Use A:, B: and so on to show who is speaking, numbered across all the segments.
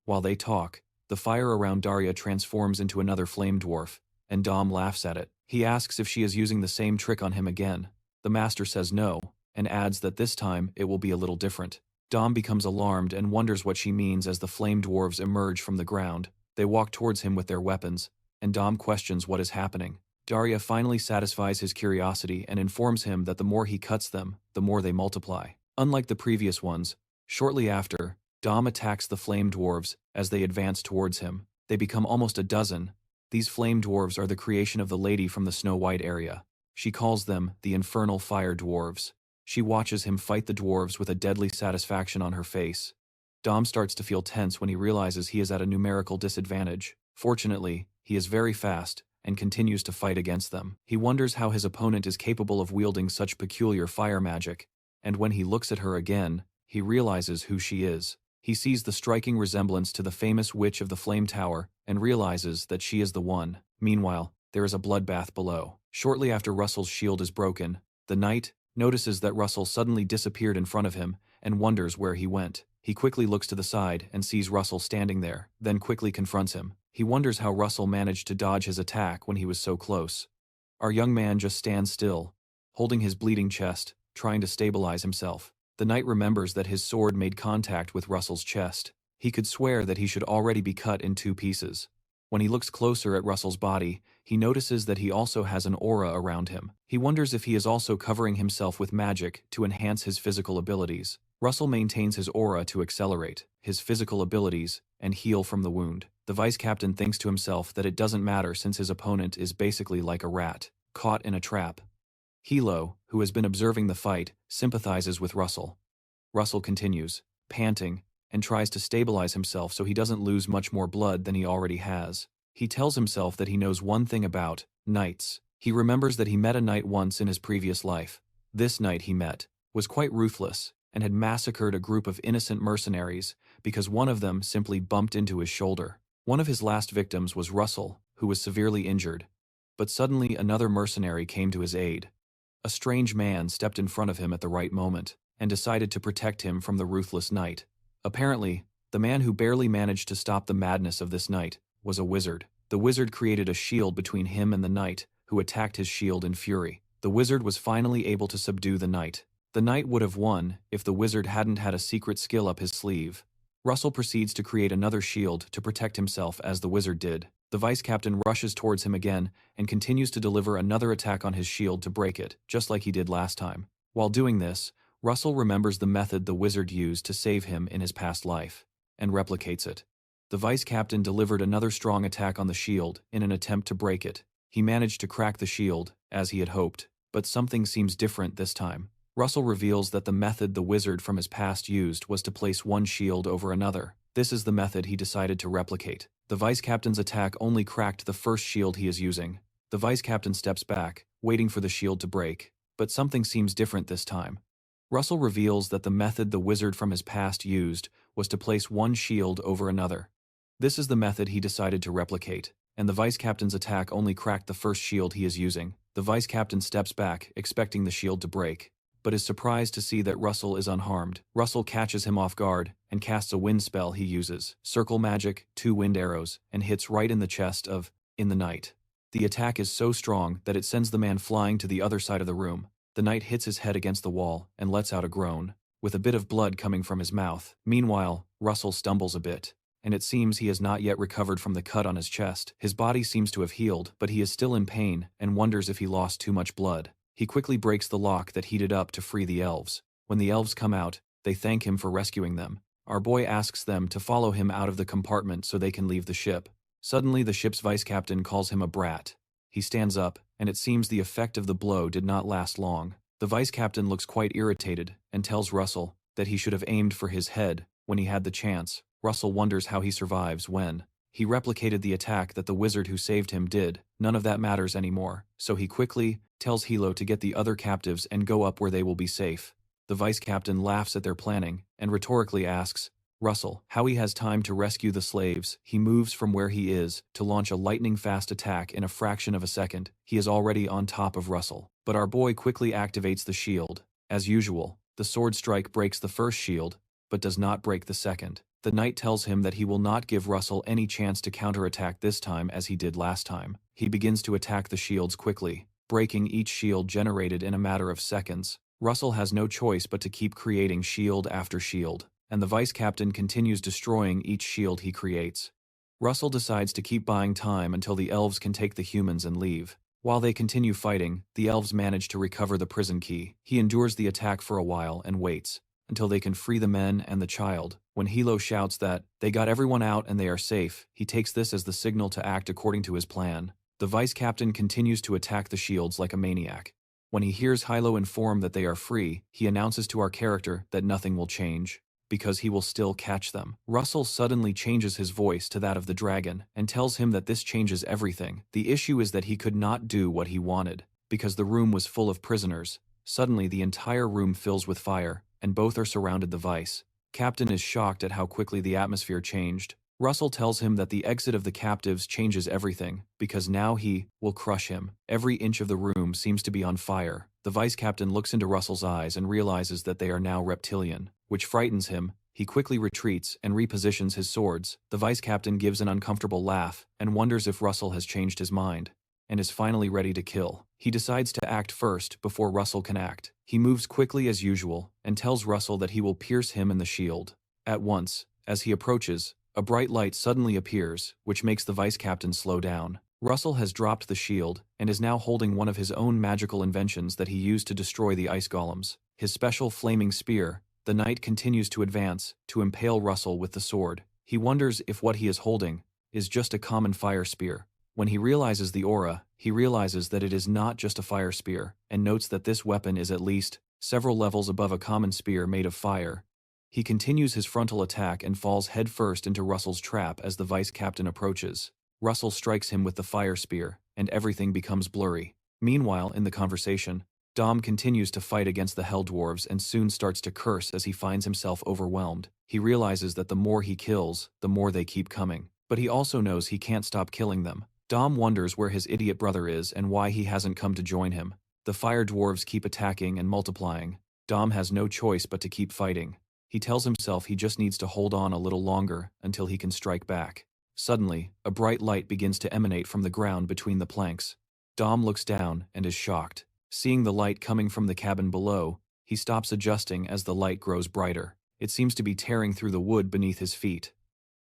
A: While they talk, the fire around Daria transforms into another flame dwarf, and Dom laughs at it. He asks if she is using the same trick on him again. The master says no, and adds that this time it will be a little different. Dom becomes alarmed and wonders what she means as the flame dwarves emerge from the ground. They walk towards him with their weapons, and Dom questions what is happening. Daria finally satisfies his curiosity and informs him that the more he cuts them, the more they multiply. Unlike the previous ones, shortly after, Dom attacks the flame dwarves as they advance towards him. They become almost a dozen. These flame dwarves are the creation of the lady from the Snow White area. She calls them the Infernal Fire Dwarves. She watches him fight the dwarves with a deadly satisfaction on her face. Dom starts to feel tense when he realizes he is at a numerical disadvantage. Fortunately, he is very fast and continues to fight against them. He wonders how his opponent is capable of wielding such peculiar fire magic, and when he looks at her again, he realizes who she is. He sees the striking resemblance to the famous witch of the Flame Tower and realizes that she is the one. Meanwhile, there is a bloodbath below. Shortly after Russell's shield is broken, the knight notices that Russell suddenly disappeared in front of him and wonders where he went. He quickly looks to the side and sees Russell standing there, then quickly confronts him. He wonders how Russell managed to dodge his attack when he was so close. Our young man just stands still, holding his bleeding chest, trying to stabilize himself. The knight remembers that his sword made contact with Russell's chest. He could swear that he should already be cut in 2 pieces. When he looks closer at Russell's body, he notices that he also has an aura around him. He wonders if he is also covering himself with magic to enhance his physical abilities. Russell maintains his aura to accelerate his physical abilities and heal from the wound. The vice captain thinks to himself that it doesn't matter since his opponent is basically like a rat, caught in a trap. Hilo, who has been observing the fight, sympathizes with Russell. Russell continues, panting, and tries to stabilize himself so he doesn't lose much more blood than he already has. He tells himself that he knows one thing about knights. He remembers that he met a knight once in his previous life. This knight he met was quite ruthless and had massacred a group of innocent mercenaries because one of them simply bumped into his shoulder. One of his last victims was Russell, who was severely injured. But suddenly another mercenary came to his aid. A strange man stepped in front of him at the right moment and decided to protect him from the ruthless knight. Apparently, the man who barely managed to stop the madness of this knight was a wizard. The wizard created a shield between him and the knight, who attacked his shield in fury. The wizard was finally able to subdue the knight. The knight would have won if the wizard hadn't had a secret skill up his sleeve. Russell proceeds to create another shield to protect himself as the wizard did. The vice captain rushes towards him again and continues to deliver another attack on his shield to break it, just like he did last time. While doing this, Russell remembers the method the wizard used to save him in his past life, and replicates it. The vice captain delivered another strong attack on the shield in an attempt to break it. He managed to crack the shield, as he had hoped, but something seems different this time. Russell reveals that the method the wizard from his past used was to place one shield over another. This is the method he decided to replicate. The vice captain's attack only cracked the first shield he is using. The vice captain steps back, waiting for the shield to break, but something seems different this time. Russell reveals that the method the wizard from his past used was to place one shield over another. This is the method he decided to replicate, and the vice captain's attack only cracked the first shield he is using. The vice captain steps back, expecting the shield to break, but is surprised to see that Russell is unharmed. Russell catches him off guard and casts a wind spell he uses, circle magic, 2 wind arrows, and hits right in the chest of the knight. The attack is so strong that it sends the man flying to the other side of the room. The knight hits his head against the wall and lets out a groan, with a bit of blood coming from his mouth. Meanwhile, Russell stumbles a bit, and it seems he has not yet recovered from the cut on his chest. His body seems to have healed, but he is still in pain and wonders if he lost too much blood. He quickly breaks the lock that heated up to free the elves. When the elves come out, they thank him for rescuing them. Our boy asks them to follow him out of the compartment so they can leave the ship. Suddenly, the ship's vice captain calls him a brat. He stands up, and it seems the effect of the blow did not last long. The vice captain looks quite irritated and tells Russell that he should have aimed for his head when he had the chance. Russell wonders how he survives when he replicated the attack that the wizard who saved him did. None of that matters anymore, so he quickly tells Hilo to get the other captives and go up where they will be safe. The vice captain laughs at their planning and rhetorically asks Russell how he has time to rescue the slaves. He moves from where he is to launch a lightning-fast attack in a fraction of a second. He is already on top of Russell, but our boy quickly activates the shield. As usual, the sword strike breaks the first shield, but does not break the second. The knight tells him that he will not give Russell any chance to counterattack this time as he did last time. He begins to attack the shields quickly, breaking each shield generated in a matter of seconds. Russell has no choice but to keep creating shield after shield, and the vice captain continues destroying each shield he creates. Russell decides to keep buying time until the elves can take the humans and leave. While they continue fighting, the elves manage to recover the prison key. He endures the attack for a while and waits until they can free the men and the child. When Hilo shouts that they got everyone out and they are safe, he takes this as the signal to act according to his plan. The vice captain continues to attack the shields like a maniac. When he hears Hilo inform that they are free, he announces to our character that nothing will change, because he will still catch them. Russell suddenly changes his voice to that of the dragon and tells him that this changes everything. The issue is that he could not do what he wanted, because the room was full of prisoners. Suddenly the entire room fills with fire, and both are surrounded. The vice captain is shocked at how quickly the atmosphere changed. Russell tells him that the exit of the captives changes everything, because now he will crush him. Every inch of the room seems to be on fire. The vice captain looks into Russell's eyes and realizes that they are now reptilian, which frightens him. He quickly retreats and repositions his swords. The vice captain gives an uncomfortable laugh and wonders if Russell has changed his mind and is finally ready to kill. He decides to act first before Russell can act. He moves quickly as usual and tells Russell that he will pierce him in the shield. At once, as he approaches, a bright light suddenly appears, which makes the vice captain slow down. Russell has dropped the shield and is now holding one of his own magical inventions that he used to destroy the ice golems. His special flaming spear. The knight continues to advance to impale Russell with the sword. He wonders if what he is holding is just a common fire spear. When he realizes the aura, he realizes that it is not just a fire spear, and notes that this weapon is at least several levels above a common spear made of fire. He continues his frontal attack and falls headfirst into Russell's trap as the vice captain approaches. Russell strikes him with the fire spear, and everything becomes blurry. Meanwhile, in the conversation, Dom continues to fight against the Hell Dwarves and soon starts to curse as he finds himself overwhelmed. He realizes that the more he kills, the more they keep coming. But he also knows he can't stop killing them. Dom wonders where his idiot brother is and why he hasn't come to join him. The fire dwarves keep attacking and multiplying. Dom has no choice but to keep fighting. He tells himself he just needs to hold on a little longer until he can strike back. Suddenly, a bright light begins to emanate from the ground between the planks. Dom looks down and is shocked. Seeing the light coming from the cabin below, he stops adjusting as the light grows brighter. It seems to be tearing through the wood beneath his feet.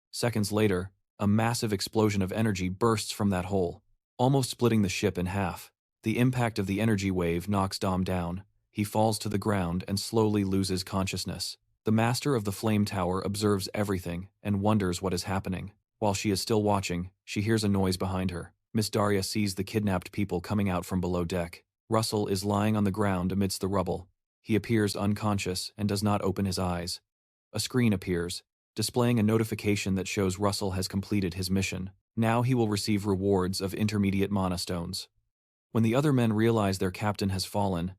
A: Seconds later, a massive explosion of energy bursts from that hole, almost splitting the ship in half. The impact of the energy wave knocks Dom down. He falls to the ground and slowly loses consciousness. The master of the flame tower observes everything and wonders what is happening. While she is still watching, she hears a noise behind her. Miss Daria sees the kidnapped people coming out from below deck. Russell is lying on the ground amidst the rubble. He appears unconscious and does not open his eyes. A screen appears, displaying a notification that shows Russell has completed his mission. Now he will receive rewards of intermediate mana stones. When the other men realize their captain has fallen,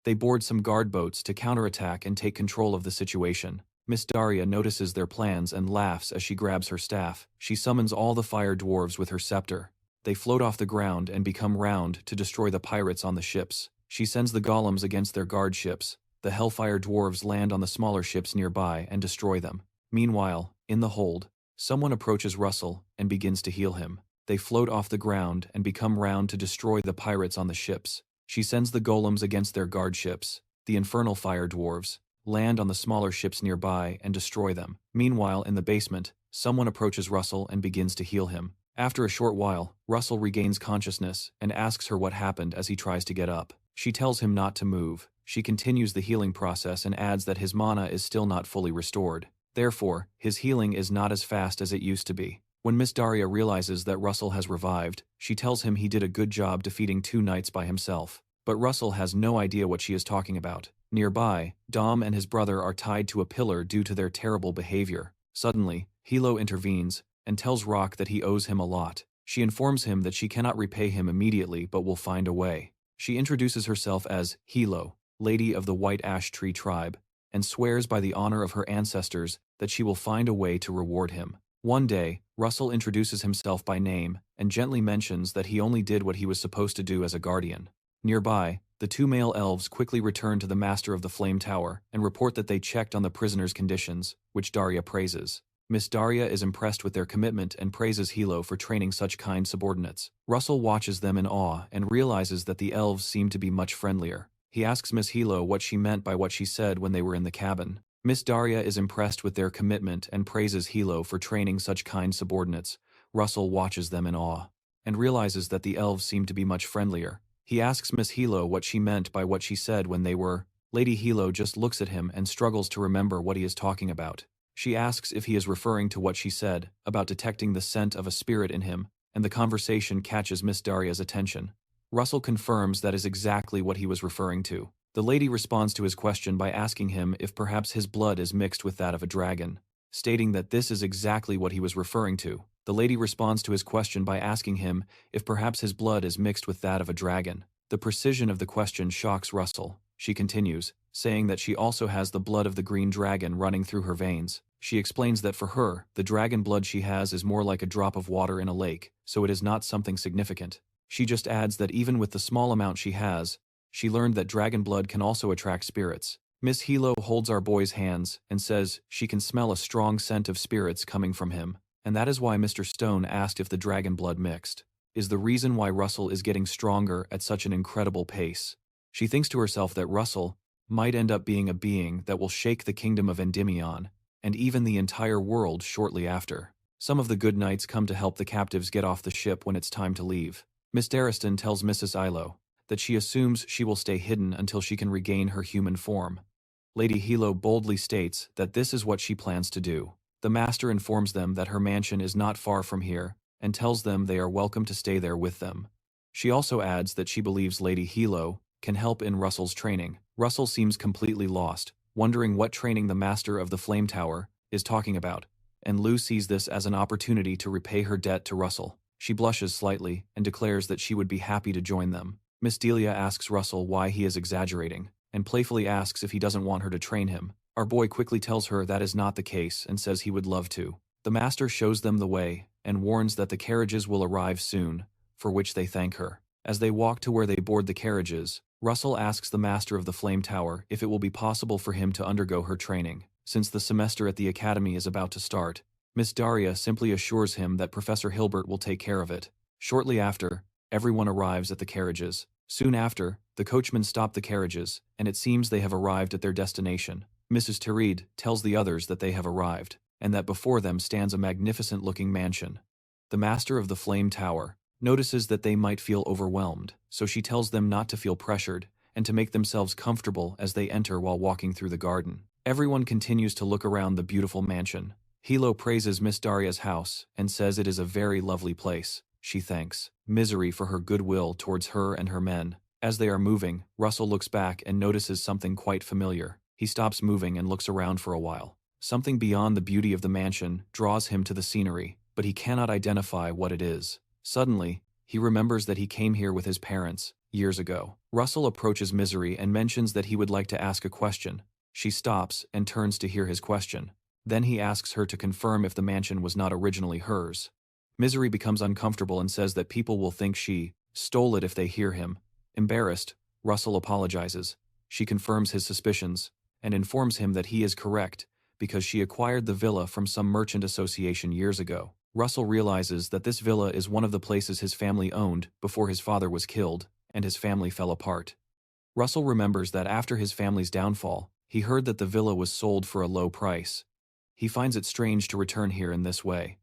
A: they board some guard boats to counterattack and take control of the situation. Miss Daria notices their plans and laughs as she grabs her staff. She summons all the fire dwarves with her scepter. They float off the ground and become round to destroy the pirates on the ships. She sends the golems against their guard ships. The Hellfire dwarves land on the smaller ships nearby and destroy them. Meanwhile, in the hold, someone approaches Russell and begins to heal him. They float off the ground and become round to destroy the pirates on the ships. She sends the golems against their guard ships. The infernal fire dwarves land on the smaller ships nearby and destroy them. Meanwhile, in the basement, someone approaches Russell and begins to heal him. After a short while, Russell regains consciousness and asks her what happened as he tries to get up. She tells him not to move. She continues the healing process and adds that his mana is still not fully restored. Therefore, his healing is not as fast as it used to be. When Miss Daria realizes that Russell has revived, she tells him he did a good job defeating 2 knights by himself. But Russell has no idea what she is talking about. Nearby, Dom and his brother are tied to a pillar due to their terrible behavior. Suddenly, Hilo intervenes and tells Rock that he owes him a lot. She informs him that she cannot repay him immediately but will find a way. She introduces herself as Hilo, Lady of the White Ash Tree Tribe, and swears by the honor of her ancestors that she will find a way to reward him. One day, Russell introduces himself by name and gently mentions that he only did what he was supposed to do as a guardian. Nearby, the 2 male elves quickly return to the master of the flame tower and report that they checked on the prisoners' conditions, which Daria praises. Miss Daria is impressed with their commitment and praises Hilo for training such kind subordinates. Russell watches them in awe and realizes that the elves seem to be much friendlier. He asks Miss Hilo what she meant by what she said when they were in the cabin. Miss Daria is impressed with their commitment and praises Hilo for training such kind subordinates. Russell watches them in awe and realizes that the elves seem to be much friendlier. He asks Miss Hilo what she meant by what she said when they were. Lady Hilo just looks at him and struggles to remember what he is talking about. She asks if he is referring to what she said about detecting the scent of a spirit in him, and the conversation catches Miss Daria's attention. Russell confirms that is exactly what he was referring to. The lady responds to his question by asking him if perhaps his blood is mixed with that of a dragon, stating that this is exactly what he was referring to. The lady responds to his question by asking him if perhaps his blood is mixed with that of a dragon. The precision of the question shocks Russell. She continues, saying that she also has the blood of the green dragon running through her veins. She explains that for her, the dragon blood she has is more like a drop of water in a lake, so it is not something significant. She just adds that even with the small amount she has, she learned that dragon blood can also attract spirits. Miss Hilo holds our boy's hands and says she can smell a strong scent of spirits coming from him, and that is why Mr. Stone asked if the dragon blood mixed. Is the reason why Russell is getting stronger at such an incredible pace. She thinks to herself that Russell might end up being a being that will shake the kingdom of Endymion, and even the entire world shortly after. Some of the good knights come to help the captives get off the ship when it's time to leave. Miss Darriston tells Mrs. Ilo that she assumes she will stay hidden until she can regain her human form. Lady Hilo boldly states that this is what she plans to do. The master informs them that her mansion is not far from here, and tells them they are welcome to stay there with them. She also adds that she believes Lady Hilo can help in Russell's training. Russell seems completely lost, wondering what training the master of the Flame Tower is talking about, and Lou sees this as an opportunity to repay her debt to Russell. She blushes slightly and declares that she would be happy to join them. Miss Delia asks Russell why he is exaggerating, and playfully asks if he doesn't want her to train him. Our boy quickly tells her that is not the case and says he would love to. The master shows them the way and warns that the carriages will arrive soon, for which they thank her. As they walk to where they board the carriages, Russell asks the master of the Flame Tower if it will be possible for him to undergo her training, since the semester at the academy is about to start. Miss Daria simply assures him that Professor Hilbert will take care of it. Shortly after, everyone arrives at the carriages. Soon after, the coachmen stop the carriages, and it seems they have arrived at their destination. Mrs. Tarid tells the others that they have arrived, and that before them stands a magnificent-looking mansion. The master of the Flame Tower notices that they might feel overwhelmed, so she tells them not to feel pressured and to make themselves comfortable as they enter while walking through the garden. Everyone continues to look around the beautiful mansion. Hilo praises Miss Daria's house and says it is a very lovely place. She thanks Misery for her goodwill towards her and her men. As they are moving, Russell looks back and notices something quite familiar. He stops moving and looks around for a while. Something beyond the beauty of the mansion draws him to the scenery, but he cannot identify what it is. Suddenly, he remembers that he came here with his parents, years ago. Russell approaches Misery and mentions that he would like to ask a question. She stops and turns to hear his question. Then he asks her to confirm if the mansion was not originally hers. Misery becomes uncomfortable and says that people will think she stole it if they hear him. Embarrassed, Russell apologizes. She confirms his suspicions and informs him that he is correct because she acquired the villa from some merchant association years ago. Russell realizes that this villa is one of the places his family owned before his father was killed and his family fell apart. Russell remembers that after his family's downfall, he heard that the villa was sold for a low price. He finds it strange to return here in this way.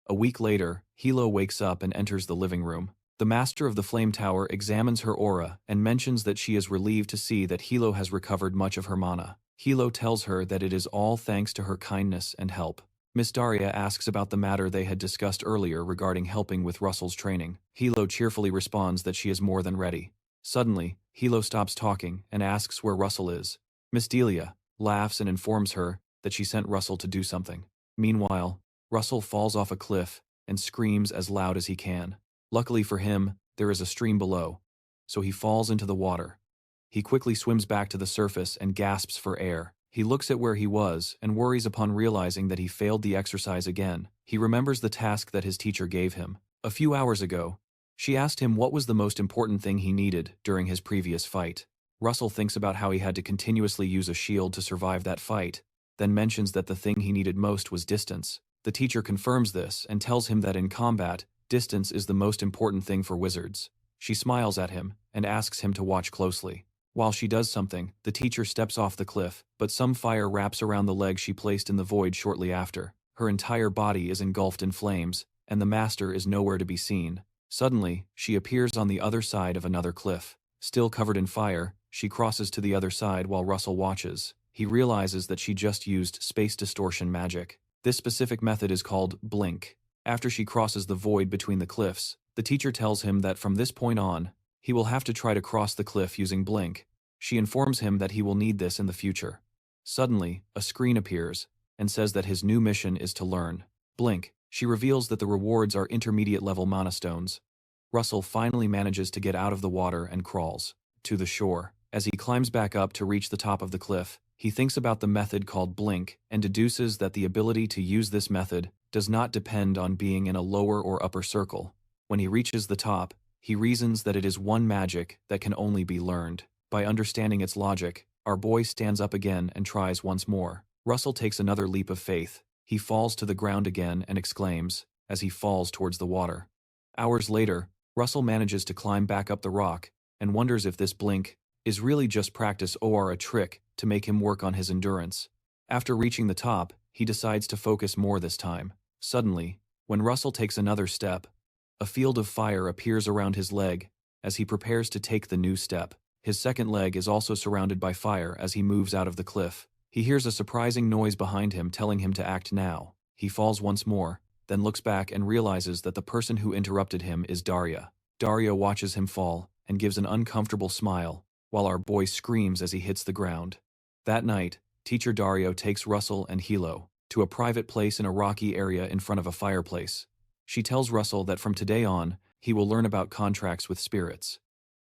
A: A week later, Hilo wakes up and enters the living room. The master of the Flame Tower examines her aura and mentions that she is relieved to see that Hilo has recovered much of her mana. Hilo tells her that it is all thanks to her kindness and help. Miss Daria asks about the matter they had discussed earlier regarding helping with Russell's training. Hilo cheerfully responds that she is more than ready. Suddenly, Hilo stops talking and asks where Russell is. Miss Delia laughs and informs her that she sent Russell to do something. Meanwhile, Russell falls off a cliff and screams as loud as he can. Luckily for him, there is a stream below, so he falls into the water. He quickly swims back to the surface and gasps for air. He looks at where he was and worries upon realizing that he failed the exercise again. He remembers the task that his teacher gave him. A few hours ago, she asked him what was the most important thing he needed during his previous fight. Russell thinks about how he had to continuously use a shield to survive that fight, then mentions that the thing he needed most was distance. The teacher confirms this and tells him that in combat, distance is the most important thing for wizards. She smiles at him and asks him to watch closely. While she does something, the teacher steps off the cliff, but some fire wraps around the leg she placed in the void shortly after. Her entire body is engulfed in flames, and the master is nowhere to be seen. Suddenly, she appears on the other side of another cliff. Still covered in fire, she crosses to the other side while Russell watches. He realizes that she just used space distortion magic. This specific method is called blink. After she crosses the void between the cliffs, the teacher tells him that from this point on, he will have to try to cross the cliff using blink. She informs him that he will need this in the future. Suddenly, a screen appears and says that his new mission is to learn blink. She reveals that the rewards are intermediate-level mana stones. Russell finally manages to get out of the water and crawls to the shore. As he climbs back up to reach the top of the cliff, he thinks about the method called blink and deduces that the ability to use this method does not depend on being in a lower or upper circle. When he reaches the top, he reasons that it is one magic that can only be learned. By understanding its logic, our boy stands up again and tries once more. Russell takes another leap of faith. He falls to the ground again and exclaims as he falls towards the water. Hours later, Russell manages to climb back up the rock and wonders if this blink is really just practice or a trick to make him work on his endurance. After reaching the top, he decides to focus more this time. Suddenly, when Russell takes another step, a field of fire appears around his leg as he prepares to take the new step. His second leg is also surrounded by fire as he moves out of the cliff. He hears a surprising noise behind him telling him to act now. He falls once more, then looks back and realizes that the person who interrupted him is Daria. Daria watches him fall and gives an uncomfortable smile, while our boy screams as he hits the ground. That night, Teacher Dario takes Russell and Hilo to a private place in a rocky area in front of a fireplace. She tells Russell that from today on, he will learn about contracts with spirits.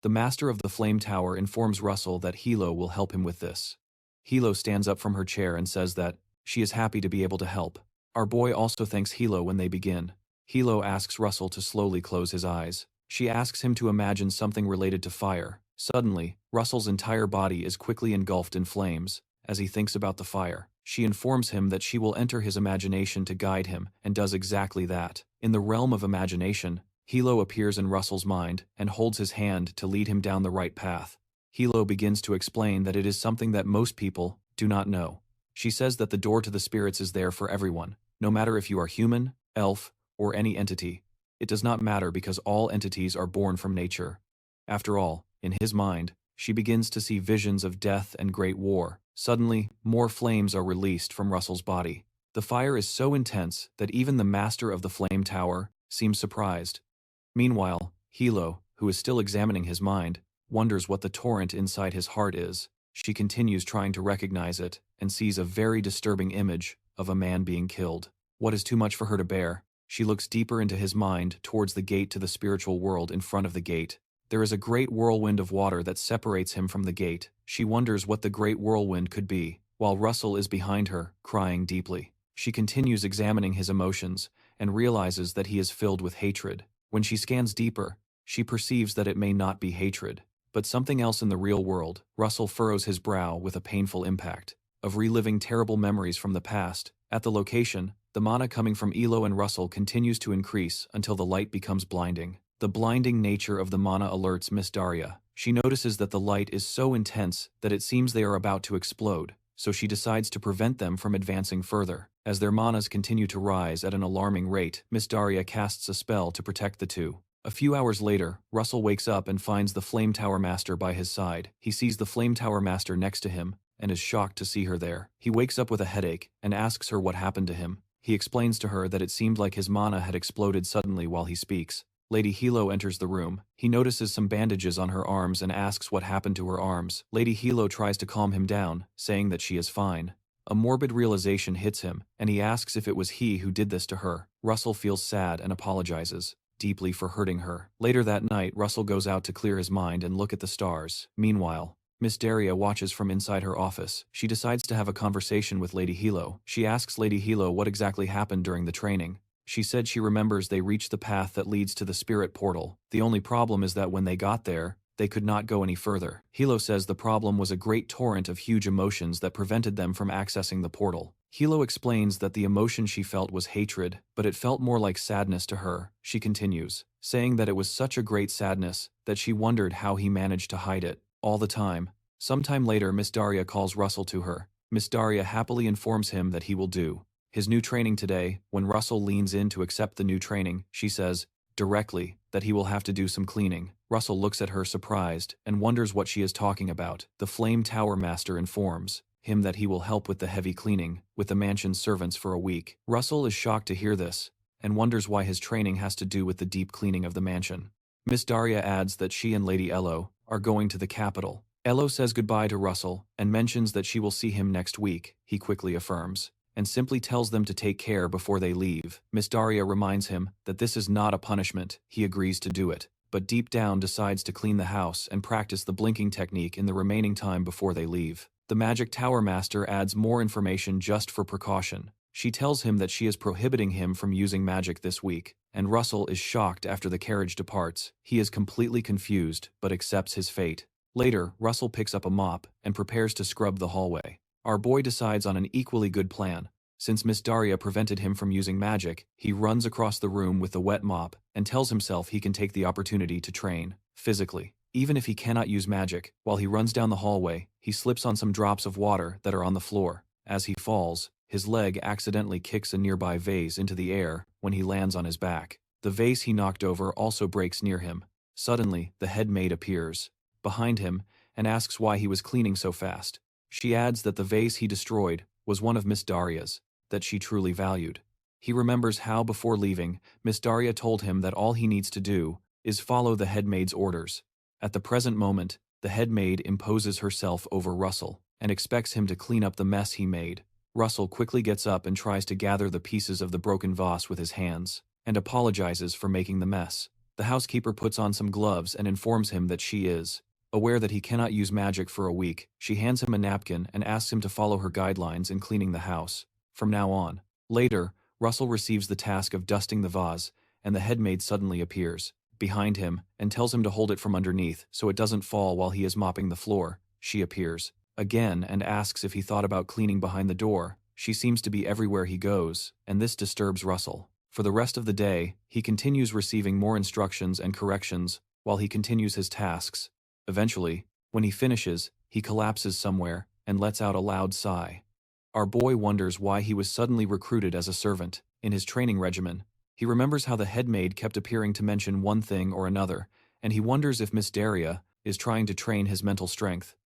A: The master of the Flame Tower informs Russell that Hilo will help him with this. Hilo stands up from her chair and says that she is happy to be able to help. Our boy also thanks Hilo when they begin. Hilo asks Russell to slowly close his eyes. She asks him to imagine something related to fire. Suddenly, Russell's entire body is quickly engulfed in flames. As he thinks about the fire, she informs him that she will enter his imagination to guide him and does exactly that. In the realm of imagination, Hilo appears in Russell's mind and holds his hand to lead him down the right path. Hilo begins to explain that it is something that most people do not know. She says that the door to the spirits is there for everyone, no matter if you are human, elf, or any entity. It does not matter because all entities are born from nature. After all, in his mind, she begins to see visions of death and great war. Suddenly, more flames are released from Russell's body. The fire is so intense that even the master of the Flame Tower seems surprised. Meanwhile, Hilo, who is still examining his mind, wonders what the torrent inside his heart is. She continues trying to recognize it and sees a very disturbing image of a man being killed. What is too much for her to bear? She looks deeper into his mind towards the gate to the spiritual world in front of the gate. There is a great whirlwind of water that separates him from the gate. She wonders what the great whirlwind could be, while Russell is behind her, crying deeply. She continues examining his emotions and realizes that he is filled with hatred. When she scans deeper, she perceives that it may not be hatred, but something else in the real world. Russell furrows his brow with a painful impact of reliving terrible memories from the past. At the location, the mana coming from Elo and Russell continues to increase until the light becomes blinding. The blinding nature of the mana alerts Miss Daria. She notices that the light is so intense that it seems they are about to explode, so she decides to prevent them from advancing further. As their manas continue to rise at an alarming rate, Miss Daria casts a spell to protect the two. A few hours later, Russell wakes up and finds the Flame Tower Master by his side. He sees the Flame Tower Master next to him and is shocked to see her there. He wakes up with a headache and asks her what happened to him. He explains to her that it seemed like his mana had exploded suddenly while he speaks. Lady Hilo enters the room. He notices some bandages on her arms and asks what happened to her arms. Lady Hilo tries to calm him down, saying that she is fine. A morbid realization hits him, and he asks if it was he who did this to her. Russell feels sad and apologizes deeply for hurting her. Later that night, Russell goes out to clear his mind and look at the stars. Meanwhile, Miss Daria watches from inside her office. She decides to have a conversation with Lady Hilo. She asks Lady Hilo what exactly happened during the training. She said she remembers they reached the path that leads to the spirit portal. The only problem is that when they got there, they could not go any further. Hilo says the problem was a great torrent of huge emotions that prevented them from accessing the portal. Hilo explains that the emotion she felt was hatred, but it felt more like sadness to her. She continues, saying that it was such a great sadness that she wondered how he managed to hide it all the time. Sometime later, Miss Daria calls Russell to her. Miss Daria happily informs him that he will do his new training today. When Russell leans in to accept the new training, she says, directly, that he will have to do some cleaning. Russell looks at her surprised and wonders what she is talking about. The Flame Tower Master informs him that he will help with the heavy cleaning with the mansion's servants for a week. Russell is shocked to hear this and wonders why his training has to do with the deep cleaning of the mansion. Miss Daria adds that she and Lady Elo are going to the capital. Elo says goodbye to Russell and mentions that she will see him next week. He quickly affirms and simply tells them to take care before they leave. Miss Daria reminds him that this is not a punishment. He agrees to do it, but deep down decides to clean the house and practice the blinking technique in the remaining time before they leave. The Magic Tower Master adds more information just for precaution. She tells him that she is prohibiting him from using magic this week, and Russell is shocked after the carriage departs. He is completely confused, but accepts his fate. Later, Russell picks up a mop and prepares to scrub the hallway. Our boy decides on an equally good plan. Since Miss Daria prevented him from using magic, he runs across the room with the wet mop and tells himself he can take the opportunity to train physically. Even if he cannot use magic, while he runs down the hallway, he slips on some drops of water that are on the floor. As he falls, his leg accidentally kicks a nearby vase into the air when he lands on his back. The vase he knocked over also breaks near him. Suddenly, the head maid appears behind him and asks why he was cleaning so fast. She adds that the vase he destroyed was one of Miss Daria's, that she truly valued. He remembers how before leaving, Miss Daria told him that all he needs to do is follow the head maid's orders. At the present moment, the head maid imposes herself over Russell and expects him to clean up the mess he made. Russell quickly gets up and tries to gather the pieces of the broken vase with his hands and apologizes for making the mess. The housekeeper puts on some gloves and informs him that she is aware that he cannot use magic for a week. She hands him a napkin and asks him to follow her guidelines in cleaning the house from now on. Later, Russell receives the task of dusting the vase, and the head maid suddenly appears behind him and tells him to hold it from underneath so it doesn't fall while he is mopping the floor. She appears again and asks if he thought about cleaning behind the door. She seems to be everywhere he goes, and this disturbs Russell. For the rest of the day, he continues receiving more instructions and corrections while he continues his tasks. Eventually, when he finishes, he collapses somewhere and lets out a loud sigh. Our boy wonders why he was suddenly recruited as a servant in his training regimen. He remembers how the head maid kept appearing to mention one thing or another, and he wonders if Miss Daria is trying to train his mental strength.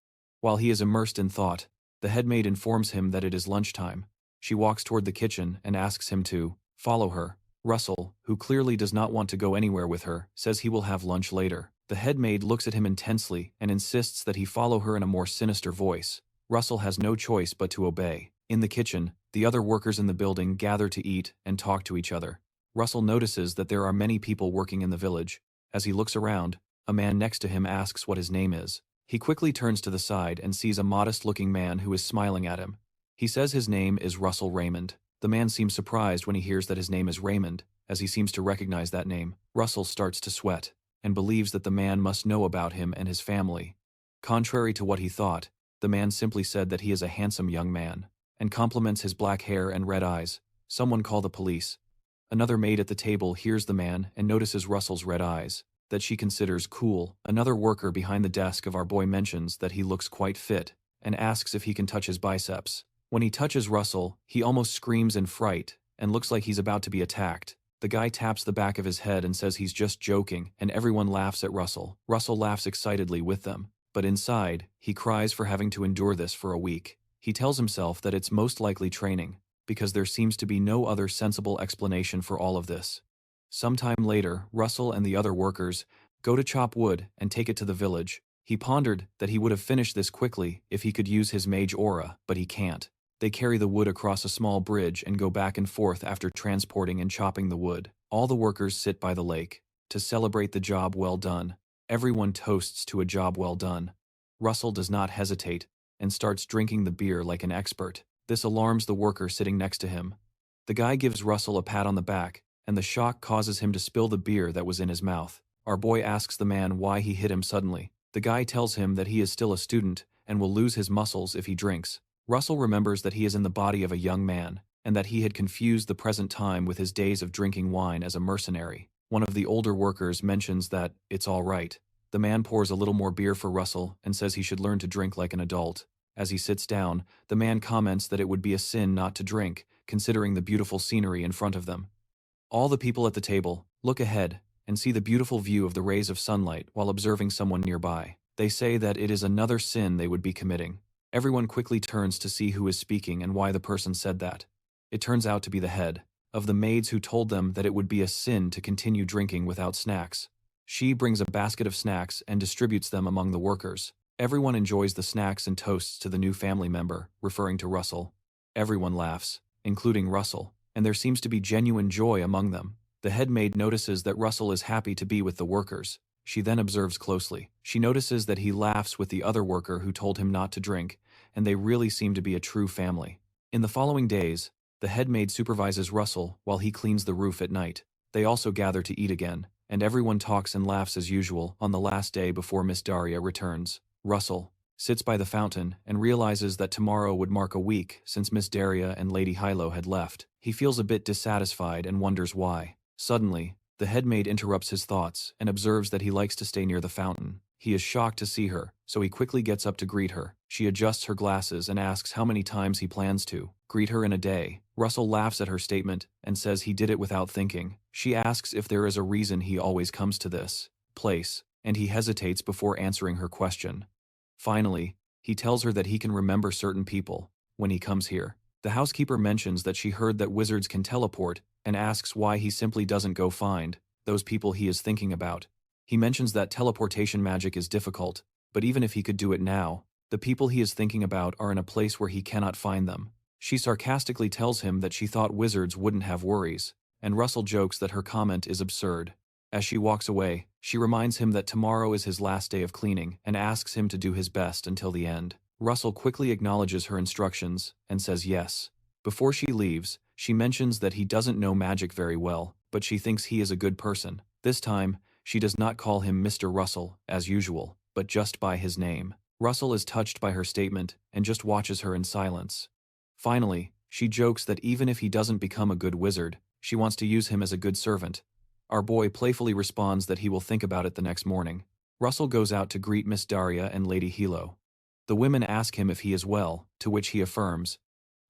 A: While he is immersed in thought, the head maid informs him that it is lunchtime. She walks toward the kitchen and asks him to follow her. Russell, who clearly does not want to go anywhere with her, says he will have lunch later. The head maid looks at him intensely and insists that he follow her in a more sinister voice. Russell has no choice but to obey. In the kitchen, the other workers in the building gather to eat and talk to each other. Russell notices that there are many people working in the village. As he looks around, a man next to him asks what his name is. He quickly turns to the side and sees a modest-looking man who is smiling at him. He says his name is Russell Raymond. The man seems surprised when he hears that his name is Raymond, as he seems to recognize that name. Russell starts to sweat and believes that the man must know about him and his family. Contrary to what he thought, the man simply said that he is a handsome young man and compliments his black hair and red eyes. Someone call the police. Another maid at the table hears the man and notices Russell's red eyes, that she considers cool. Another worker behind the desk of our boy mentions that he looks quite fit and asks if he can touch his biceps. When he touches Russell, he almost screams in fright and looks like he's about to be attacked. The guy taps the back of his head and says he's just joking, and everyone laughs at Russell. Russell laughs excitedly with them, but inside, he cries for having to endure this for a week. He tells himself that it's most likely training, because there seems to be no other sensible explanation for all of this. Sometime later, Russell and the other workers go to chop wood and take it to the village. He pondered that he would have finished this quickly if he could use his mage aura, but he can't. They carry the wood across a small bridge and go back and forth after transporting and chopping the wood. All the workers sit by the lake to celebrate the job well done. Everyone toasts to a job well done. Russell does not hesitate and starts drinking the beer like an expert. This alarms the worker sitting next to him. The guy gives Russell a pat on the back, and the shock causes him to spill the beer that was in his mouth. Our boy asks the man why he hit him suddenly. The guy tells him that he is still a student and will lose his muscles if he drinks. Russell remembers that he is in the body of a young man, and that he had confused the present time with his days of drinking wine as a mercenary. One of the older workers mentions that it's all right. The man pours a little more beer for Russell and says he should learn to drink like an adult. As he sits down, the man comments that it would be a sin not to drink, considering the beautiful scenery in front of them. All the people at the table look ahead and see the beautiful view of the rays of sunlight while observing someone nearby. They say that it is another sin they would be committing. Everyone quickly turns to see who is speaking and why the person said that. It turns out to be the head of the maids who told them that it would be a sin to continue drinking without snacks. She brings a basket of snacks and distributes them among the workers. Everyone enjoys the snacks and toasts to the new family member, referring to Russell. Everyone laughs, including Russell, and there seems to be genuine joy among them. The head maid notices that Russell is happy to be with the workers. She then observes closely. She notices that he laughs with the other worker who told him not to drink, and they really seem to be a true family. In the following days, the head maid supervises Russell while he cleans the roof at night. They also gather to eat again, and everyone talks and laughs as usual on the last day before Miss Daria returns. Russell sits by the fountain and realizes that tomorrow would mark a week since Miss Daria and Lady Hilo had left. He feels a bit dissatisfied and wonders why. Suddenly, the head maid interrupts his thoughts and observes that he likes to stay near the fountain. He is shocked to see her, so he quickly gets up to greet her. She adjusts her glasses and asks how many times he plans to greet her in a day. Russell laughs at her statement and says he did it without thinking. She asks if there is a reason he always comes to this place, and he hesitates before answering her question. Finally, he tells her that he can remember certain people when he comes here. The housekeeper mentions that she heard that wizards can teleport and asks why he simply doesn't go find those people he is thinking about. He mentions that teleportation magic is difficult, but even if he could do it now, the people he is thinking about are in a place where he cannot find them. She sarcastically tells him that she thought wizards wouldn't have worries, and Russell jokes that her comment is absurd. As she walks away, she reminds him that tomorrow is his last day of cleaning and asks him to do his best until the end. Russell quickly acknowledges her instructions and says yes. Before she leaves, she mentions that he doesn't know magic very well, but she thinks he is a good person. This time, she does not call him Mr. Russell, as usual, but just by his name. Russell is touched by her statement and just watches her in silence. Finally, she jokes that even if he doesn't become a good wizard, she wants to use him as a good servant. Our boy playfully responds that he will think about it the next morning. Russell goes out to greet Miss Daria and Lady Hilo. The women ask him if he is well, to which he affirms.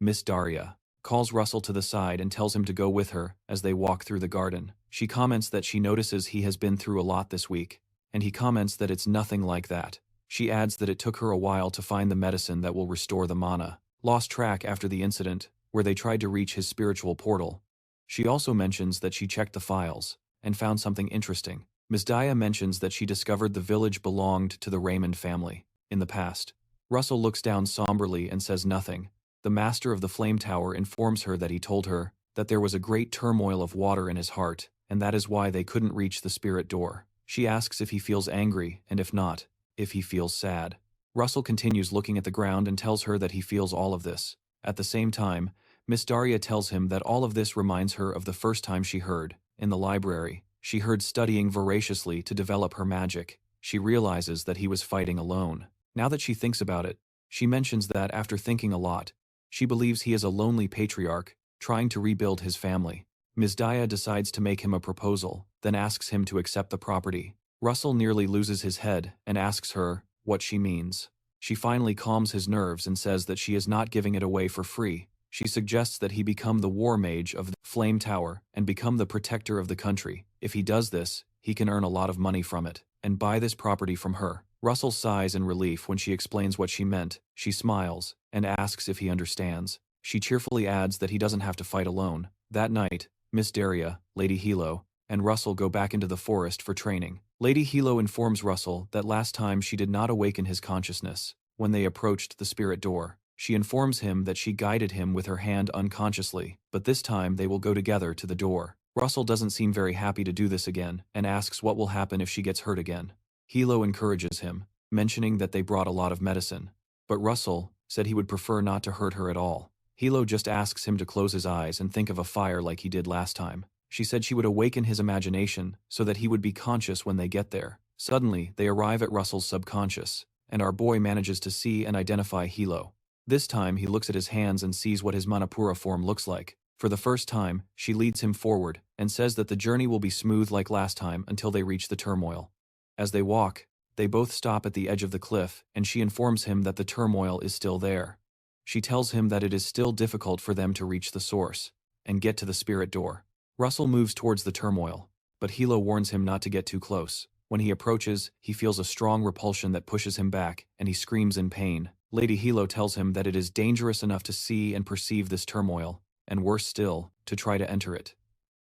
A: Miss Daria calls Russell to the side and tells him to go with her as they walk through the garden. She comments that she notices he has been through a lot this week, and he comments that it's nothing like that. She adds that it took her a while to find the medicine that will restore the mana, lost track after the incident where they tried to reach his spiritual portal. She also mentions that she checked the files and found something interesting. Ms. Daya mentions that she discovered the village belonged to the Raymond family in the past. Russell looks down somberly and says nothing. The master of the flame tower informs her that he told her that there was a great turmoil of water in his heart, and that is why they couldn't reach the spirit door. She asks if he feels angry, and if not, if he feels sad. Russell continues looking at the ground and tells her that he feels all of this. At the same time, Miss Daria tells him that all of this reminds her of the first time she heard, in the library, she heard studying voraciously to develop her magic. She realizes that he was fighting alone. Now that she thinks about it, she mentions that after thinking a lot, she believes he is a lonely patriarch, trying to rebuild his family. Ms. Daya decides to make him a proposal, then asks him to accept the property. Russell nearly loses his head and asks her what she means. She finally calms his nerves and says that she is not giving it away for free. She suggests that he become the war mage of the Flame Tower and become the protector of the country. If he does this, he can earn a lot of money from it and buy this property from her. Russell sighs in relief when she explains what she meant. She smiles and asks if he understands. She cheerfully adds that he doesn't have to fight alone. That night, Miss Daria, Lady Hilo, and Russell go back into the forest for training. Lady Hilo informs Russell that last time she did not awaken his consciousness when they approached the spirit door. She informs him that she guided him with her hand unconsciously, but this time they will go together to the door. Russell doesn't seem very happy to do this again and asks what will happen if she gets hurt again. Hilo encourages him, mentioning that they brought a lot of medicine, but Russell said he would prefer not to hurt her at all. Hilo just asks him to close his eyes and think of a fire like he did last time. She said she would awaken his imagination so that he would be conscious when they get there. Suddenly, they arrive at Russell's subconscious, and our boy manages to see and identify Hilo. This time he looks at his hands and sees what his Manipura form looks like. For the first time, she leads him forward and says that the journey will be smooth like last time until they reach the turmoil. As they walk, they both stop at the edge of the cliff, and she informs him that the turmoil is still there. She tells him that it is still difficult for them to reach the source and get to the spirit door. Russell moves towards the turmoil, but Hilo warns him not to get too close. When he approaches, he feels a strong repulsion that pushes him back, and he screams in pain. Lady Hilo tells him that it is dangerous enough to see and perceive this turmoil, and worse still, to try to enter it.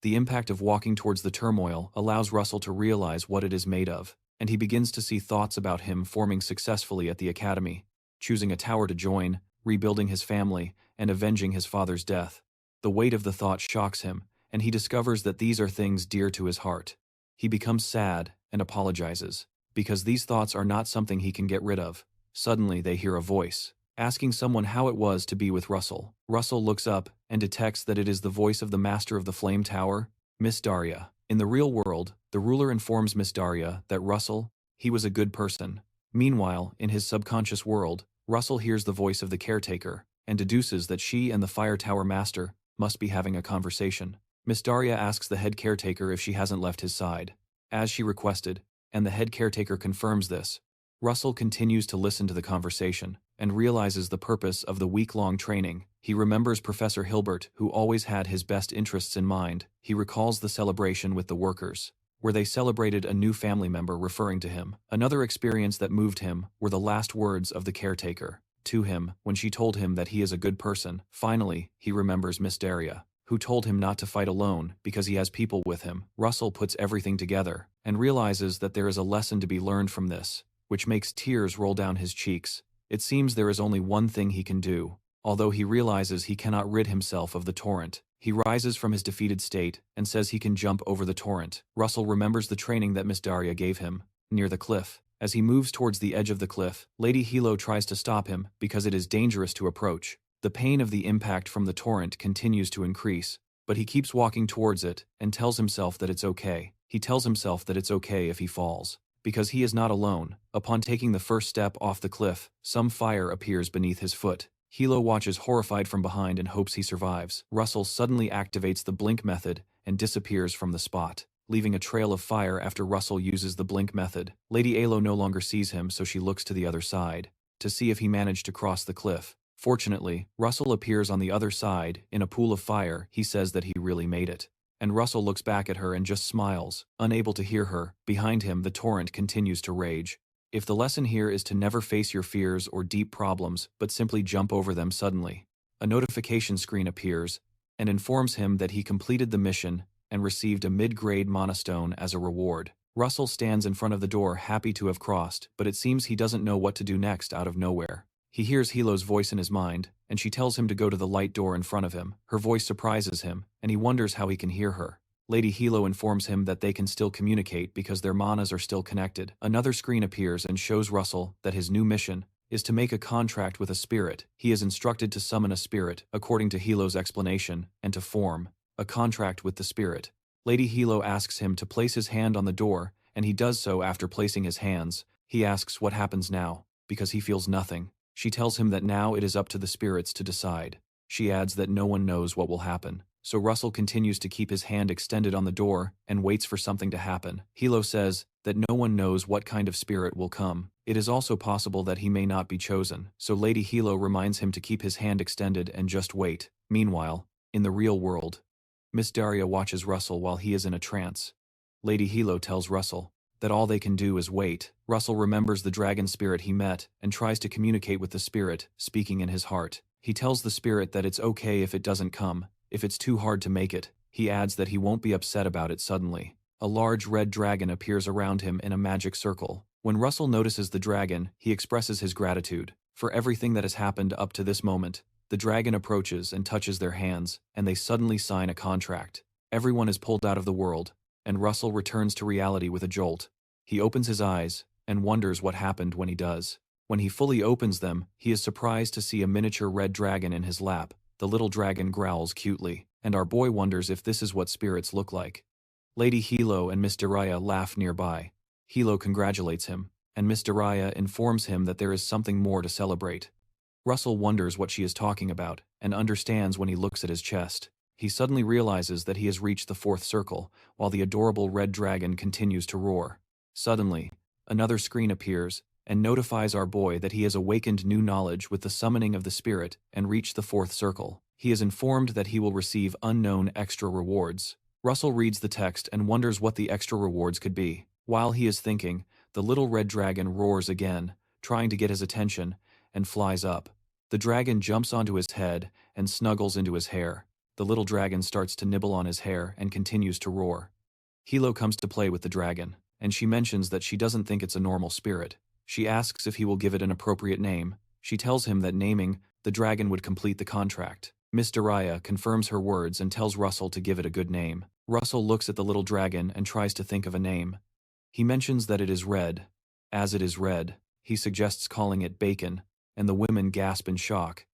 A: The impact of walking towards the turmoil allows Russell to realize what it is made of, and he begins to see thoughts about him forming successfully at the academy, choosing a tower to join, rebuilding his family, and avenging his father's death. The weight of the thought shocks him, and he discovers that these are things dear to his heart. He becomes sad and apologizes, because these thoughts are not something he can get rid of. Suddenly they hear a voice, asking someone how it was to be with Russell. Russell looks up and detects that it is the voice of the master of the Flame Tower, Miss Daria. In the real world, the ruler informs Miss Daria that Russell, he was a good person. Meanwhile, in his subconscious world, Russell hears the voice of the caretaker and deduces that she and the Fire Tower Master must be having a conversation. Miss Daria asks the head caretaker if she hasn't left his side, as she requested, and the head caretaker confirms this. Russell continues to listen to the conversation and realizes the purpose of the week-long training. He remembers Professor Hilbert, who always had his best interests in mind. He recalls the celebration with the workers, where they celebrated a new family member referring to him. Another experience that moved him were the last words of the caretaker to him when she told him that he is a good person. Finally, he remembers Miss Daria, who told him not to fight alone because he has people with him. Russell puts everything together and realizes that there is a lesson to be learned from this, which makes tears roll down his cheeks. It seems there is only one thing he can do. Although he realizes he cannot rid himself of the torrent, he rises from his defeated state and says he can jump over the torrent. Russell remembers the training that Miss Daria gave him, near the cliff. As he moves towards the edge of the cliff, Lady Hilo tries to stop him because it is dangerous to approach. The pain of the impact from the torrent continues to increase, but he keeps walking towards it and tells himself that it's okay. He tells himself that it's okay if he falls, because he is not alone. Upon taking the first step off the cliff, some fire appears beneath his foot. Hilo watches horrified from behind and hopes he survives. Russell suddenly activates the blink method and disappears from the spot, leaving a trail of fire after Russell uses the blink method. Lady Alo no longer sees him, so she looks to the other side to see if he managed to cross the cliff. Fortunately, Russell appears on the other side, in a pool of fire. He says that he really made it. And Russell looks back at her and just smiles, unable to hear her. Behind him, the torrent continues to rage. If the lesson here is to never face your fears or deep problems, but simply jump over them suddenly, a notification screen appears and informs him that he completed the mission and received a mid-grade monostone as a reward. Russell stands in front of the door, happy to have crossed, but it seems he doesn't know what to do next out of nowhere. He hears Hilo's voice in his mind, and she tells him to go to the light door in front of him. Her voice surprises him, and he wonders how he can hear her. Lady Hilo informs him that they can still communicate because their manas are still connected. Another screen appears and shows Russell that his new mission is to make a contract with a spirit. He is instructed to summon a spirit, according to Hilo's explanation, and to form a contract with the spirit. Lady Hilo asks him to place his hand on the door, and he does so. After placing his hands, he asks what happens now, because he feels nothing. She tells him that now it is up to the spirits to decide. She adds that no one knows what will happen. So Russell continues to keep his hand extended on the door and waits for something to happen. Hilo says that no one knows what kind of spirit will come. It is also possible that he may not be chosen. So Lady Hilo reminds him to keep his hand extended and just wait. Meanwhile, in the real world, Miss Daria watches Russell while he is in a trance. Lady Hilo tells Russell that all they can do is wait. Russell remembers the dragon spirit he met and tries to communicate with the spirit, speaking in his heart. He tells the spirit that it's okay if it doesn't come, if it's too hard to make it. He adds that he won't be upset about it. Suddenly, a large red dragon appears around him in a magic circle. When Russell notices the dragon, he expresses his gratitude for everything that has happened up to this moment. The dragon approaches and touches their hands, and they suddenly sign a contract. Everyone is pulled out of the world, and Russell returns to reality with a jolt. He opens his eyes and wonders what happened when he does. When he fully opens them, he is surprised to see a miniature red dragon in his lap. The little dragon growls cutely, and our boy wonders if this is what spirits look like. Lady Hilo and Miss Daria laugh nearby. Hilo congratulates him, and Miss Daria informs him that there is something more to celebrate. Russell wonders what she is talking about, and understands when he looks at his chest. He suddenly realizes that he has reached the fourth circle, while the adorable red dragon continues to roar. Suddenly, another screen appears, and notifies our boy that he has awakened new knowledge with the summoning of the spirit and reached the fourth circle. He is informed that he will receive unknown extra rewards. Russell reads the text and wonders what the extra rewards could be. While he is thinking, the little red dragon roars again, trying to get his attention, and flies up. The dragon jumps onto his head and snuggles into his hair. The little dragon starts to nibble on his hair and continues to roar. Hilo comes to play with the dragon, and she mentions that she doesn't think it's a normal spirit. She asks if he will give it an appropriate name. She tells him that naming the dragon would complete the contract. Miss Daraya confirms her words and tells Russell to give it a good name. Russell looks at the little dragon and tries to think of a name. He mentions that it is red. As it is red, he suggests calling it Bacon, and the women gasp in shock.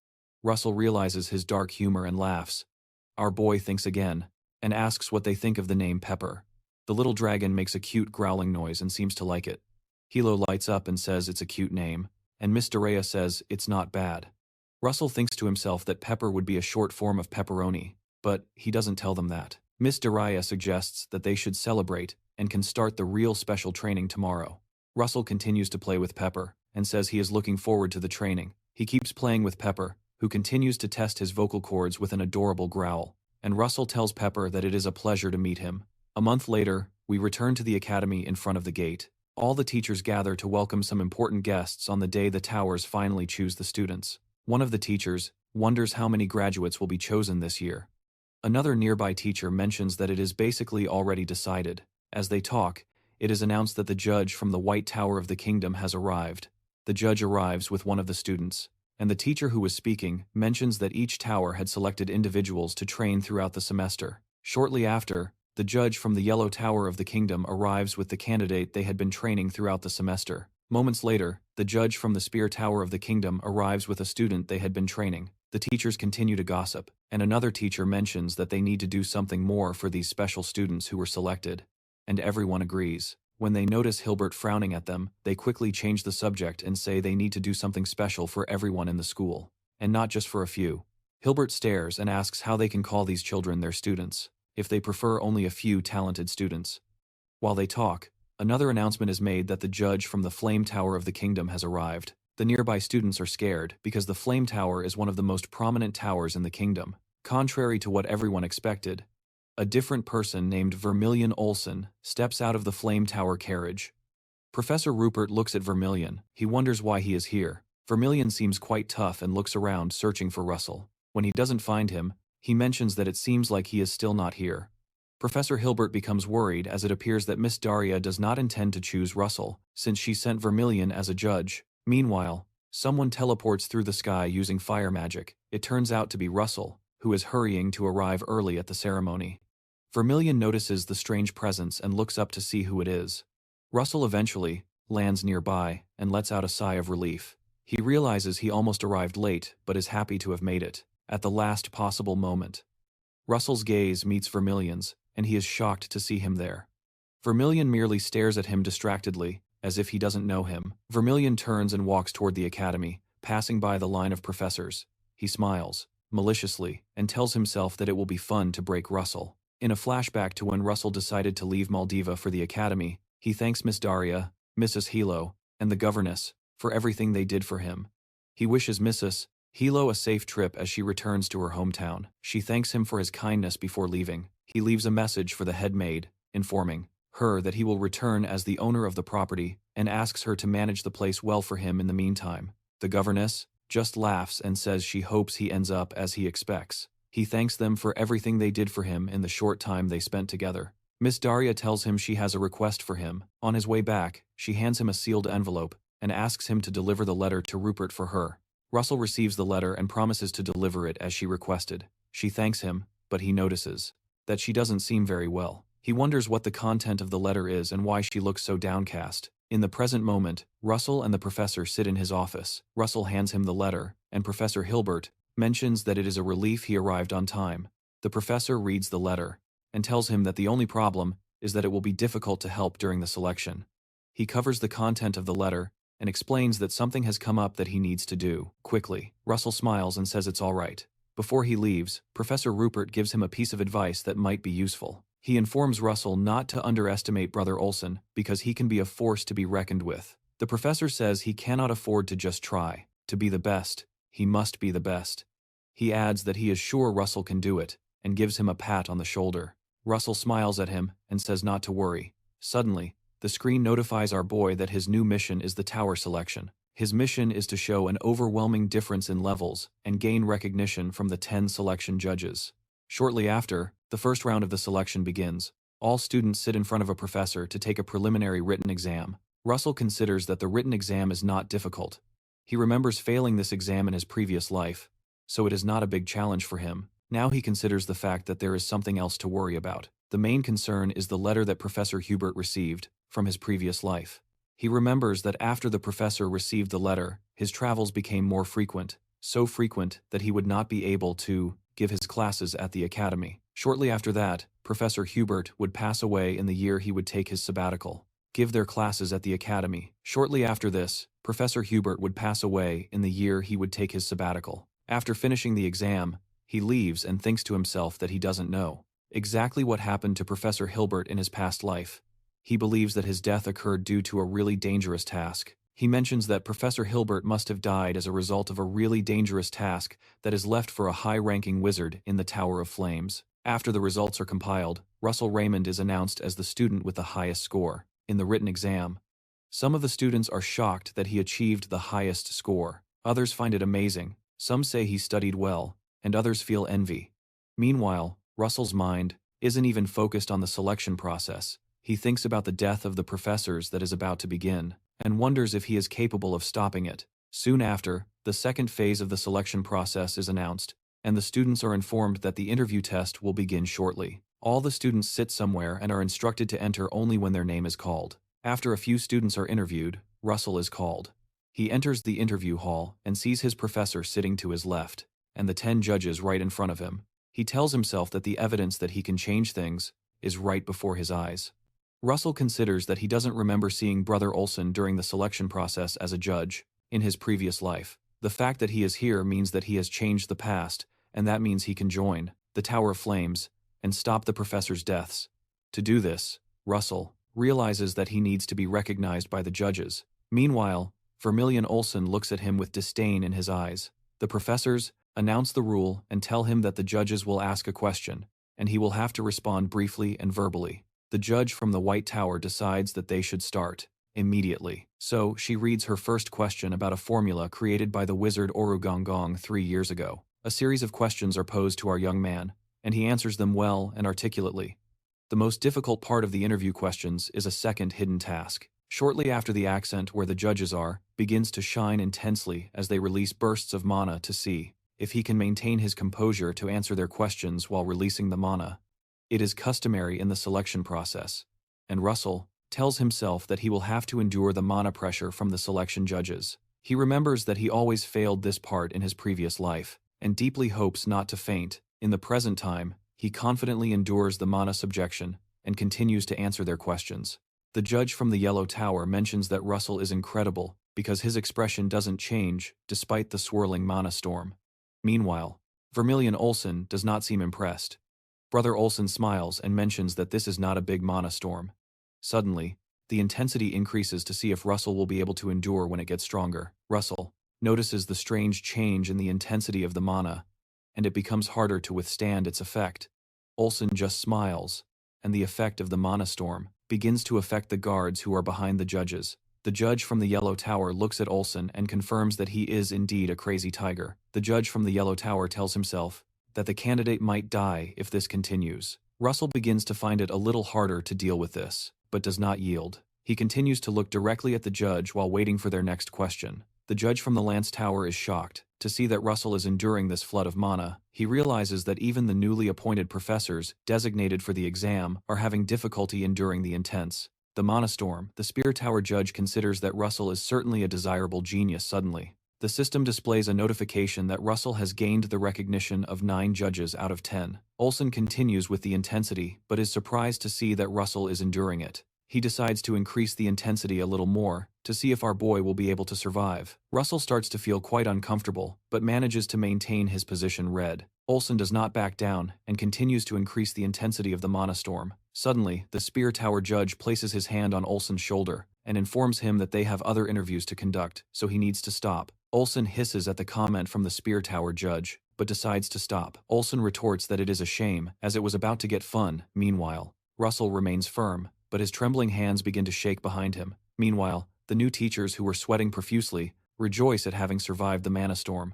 A: Russell realizes his dark humor and laughs. Our boy thinks again, and asks what they think of the name Pepper. The little dragon makes a cute growling noise and seems to like it. Hilo lights up and says it's a cute name, and Miss Daraya says it's not bad. Russell thinks to himself that Pepper would be a short form of pepperoni, but he doesn't tell them that. Miss Daraya suggests that they should celebrate and can start the real special training tomorrow. Russell continues to play with Pepper and says he is looking forward to the training. He keeps playing with Pepper, who continues to test his vocal cords with an adorable growl, and Russell tells Pepper that it is a pleasure to meet him. A month later, we return to the academy in front of the gate. All the teachers gather to welcome some important guests on the day the towers finally choose the students. One of the teachers wonders how many graduates will be chosen this year. Another nearby teacher mentions that it is basically already decided. As they talk, it is announced that the judge from the White Tower of the Kingdom has arrived. The judge arrives with one of the students, and the teacher who was speaking mentions that each tower had selected individuals to train throughout the semester. Shortly after, the judge from the Yellow Tower of the Kingdom arrives with the candidate they had been training throughout the semester. Moments later, the judge from the Spear Tower of the Kingdom arrives with a student they had been training. The teachers continue to gossip, and another teacher mentions that they need to do something more for these special students who were selected. And everyone agrees. When they notice Hilbert frowning at them, they quickly change the subject and say they need to do something special for everyone in the school, and not just for a few. Hilbert stares and asks how they can call these children their students, if they prefer only a few talented students. While they talk, another announcement is made that the judge from the Flame Tower of the Kingdom has arrived. The nearby students are scared because the Flame Tower is one of the most prominent towers in the kingdom. Contrary to what everyone expected, a different person named Vermilion Olsen steps out of the Flame Tower carriage. Professor Rupert looks at Vermilion. He wonders why he is here. Vermilion seems quite tough and looks around searching for Russell. When he doesn't find him, he mentions that it seems like he is still not here. Professor Hilbert becomes worried as it appears that Miss Daria does not intend to choose Russell, since she sent Vermilion as a judge. Meanwhile, someone teleports through the sky using fire magic. It turns out to be Russell, who is hurrying to arrive early at the ceremony. Vermilion notices the strange presence and looks up to see who it is. Russell eventually lands nearby and lets out a sigh of relief. He realizes he almost arrived late, but is happy to have made it, at the last possible moment. Russell's gaze meets Vermilion's, and he is shocked to see him there. Vermilion merely stares at him distractedly, as if he doesn't know him. Vermilion turns and walks toward the academy, passing by the line of professors. He smiles, maliciously, and tells himself that it will be fun to break Russell. In a flashback to when Russell decided to leave Maldiva for the academy, he thanks Miss Daria, Mrs. Hilo, and the governess for everything they did for him. He wishes Mrs. Hilo a safe trip as she returns to her hometown. She thanks him for his kindness before leaving. He leaves a message for the head maid, informing her that he will return as the owner of the property and asks her to manage the place well for him in the meantime. The governess just laughs and says she hopes he ends up as he expects. He thanks them for everything they did for him in the short time they spent together. Miss Daria tells him she has a request for him. On his way back, she hands him a sealed envelope and asks him to deliver the letter to Rupert for her. Russell receives the letter and promises to deliver it as she requested. She thanks him, but he notices that she doesn't seem very well. He wonders what the content of the letter is and why she looks so downcast. In the present moment, Russell and the professor sit in his office. Russell hands him the letter, and Professor Hilbert mentions that it is a relief he arrived on time. The professor reads the letter and tells him that the only problem is that it will be difficult to help during the selection. He covers the content of the letter and explains that something has come up that he needs to do quickly. Russell smiles and says it's all right. Before he leaves, Professor Rupert gives him a piece of advice that might be useful. He informs Russell not to underestimate Brother Olson because he can be a force to be reckoned with. The professor says he cannot afford to just try. To be the best, he must be the best. He adds that he is sure Russell can do it, and gives him a pat on the shoulder. Russell smiles at him and says not to worry. Suddenly, the screen notifies our boy that his new mission is the tower selection. His mission is to show an overwhelming difference in levels and gain recognition from the 10 selection judges. Shortly after, the first round of the selection begins. All students sit in front of a professor to take a preliminary written exam. Russell considers that the written exam is not difficult. He remembers failing this exam in his previous life, so it is not a big challenge for him. Now he considers the fact that there is something else to worry about. The main concern is the letter that Professor Hubert received from his previous life. He remembers that after the professor received the letter, his travels became more frequent, so frequent that he would not be able to give his classes at the academy. Shortly after that, Professor Hubert would pass away in the year he would take his sabbatical, give their classes at the academy. Shortly after this, Professor Hubert would pass away in the year he would take his sabbatical. After finishing the exam, he leaves and thinks to himself that he doesn't know exactly what happened to Professor Hilbert in his past life. He believes that his death occurred due to a really dangerous task. He mentions that Professor Hilbert must have died as a result of a really dangerous task that is left for a high-ranking wizard in the Tower of Flames. After the results are compiled, Russell Raymond is announced as the student with the highest score in the written exam. Some of the students are shocked that he achieved the highest score. Others find it amazing. Some say he studied well, and others feel envy. Meanwhile, Russell's mind isn't even focused on the selection process. He thinks about the death of the professors that is about to begin, and wonders if he is capable of stopping it. Soon after, the second phase of the selection process is announced, and the students are informed that the interview test will begin shortly. All the students sit somewhere and are instructed to enter only when their name is called. After a few students are interviewed, Russell is called. He enters the interview hall and sees his professor sitting to his left, and the 10 judges right in front of him. He tells himself that the evidence that he can change things is right before his eyes. Russell considers that he doesn't remember seeing Brother Olson during the selection process as a judge in his previous life. The fact that he is here means that he has changed the past, and that means he can join the Tower of Flames and stop the professor's deaths. To do this, Russell realizes that he needs to be recognized by the judges. Meanwhile, Vermilion Olson looks at him with disdain in his eyes. The professors announce the rule and tell him that the judges will ask a question, and he will have to respond briefly and verbally. The judge from the White Tower decides that they should start immediately. So, she reads her first question about a formula created by the wizard Orugongong 3 years ago. A series of questions are posed to our young man, and he answers them well and articulately. The most difficult part of the interview questions is a second hidden task. Shortly after the accent where the judges are begins to shine intensely as they release bursts of mana to see if he can maintain his composure to answer their questions while releasing the mana. It is customary in the selection process, and Russell tells himself that he will have to endure the mana pressure from the selection judges. He remembers that he always failed this part in his previous life, and deeply hopes not to faint. In the present time, he confidently endures the mana subjection and continues to answer their questions. The judge from the Yellow Tower mentions that Russell is incredible because his expression doesn't change despite the swirling mana storm. Meanwhile, Vermilion Olson does not seem impressed. Brother Olson smiles and mentions that this is not a big mana storm. Suddenly, the intensity increases to see if Russell will be able to endure when it gets stronger. Russell notices the strange change in the intensity of the mana, and it becomes harder to withstand its effect. Olson just smiles, and the effect of the mana storm begins to affect the guards who are behind the judges. The judge from the Yellow Tower looks at Olson and confirms that he is indeed a crazy tiger. The judge from the Yellow Tower tells himself that the candidate might die if this continues. Russell begins to find it a little harder to deal with this, but does not yield. He continues to look directly at the judge while waiting for their next question. The judge from the Lance Tower is shocked to see that Russell is enduring this flood of mana. He realizes that even the newly appointed professors designated for the exam are having difficulty enduring the intense the mana storm. The Spear Tower judge considers that Russell is certainly a desirable genius suddenly. The system displays a notification that Russell has gained the recognition of 9 judges out of 10. Olson continues with the intensity, but is surprised to see that Russell is enduring it. He decides to increase the intensity a little more, to see if our boy will be able to survive. Russell starts to feel quite uncomfortable, but manages to maintain his position red. Olsen does not back down, and continues to increase the intensity of the monostorm. Suddenly, the Spear Tower judge places his hand on Olsen's shoulder, and informs him that they have other interviews to conduct, so he needs to stop. Olsen hisses at the comment from the Spear Tower judge, but decides to stop. Olsen retorts that it is a shame, as it was about to get fun. Meanwhile, Russell remains firm, but his trembling hands begin to shake behind him. Meanwhile, the new teachers, who were sweating profusely, rejoice at having survived the manostorm.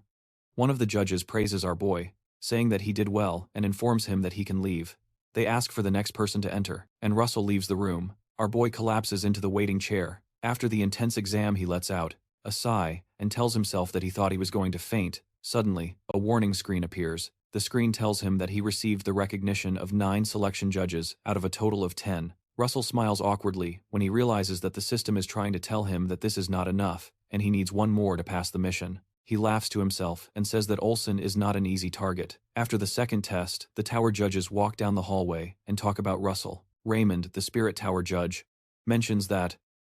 A: One of the judges praises our boy, saying that he did well, and informs him that he can leave. They ask for the next person to enter, and Russell leaves the room. Our boy collapses into the waiting chair. After the intense exam, he lets out a sigh and tells himself that he thought he was going to faint. Suddenly, a warning screen appears. The screen tells him that he received the recognition of 9 selection judges out of a total of 10. Russell smiles awkwardly when he realizes that the system is trying to tell him that this is not enough, and he needs one more to pass the mission. He laughs to himself and says that Olsen is not an easy target. After the second test, the tower judges walk down the hallway and talk about Russell. Raymond, the Spirit Tower judge, mentions that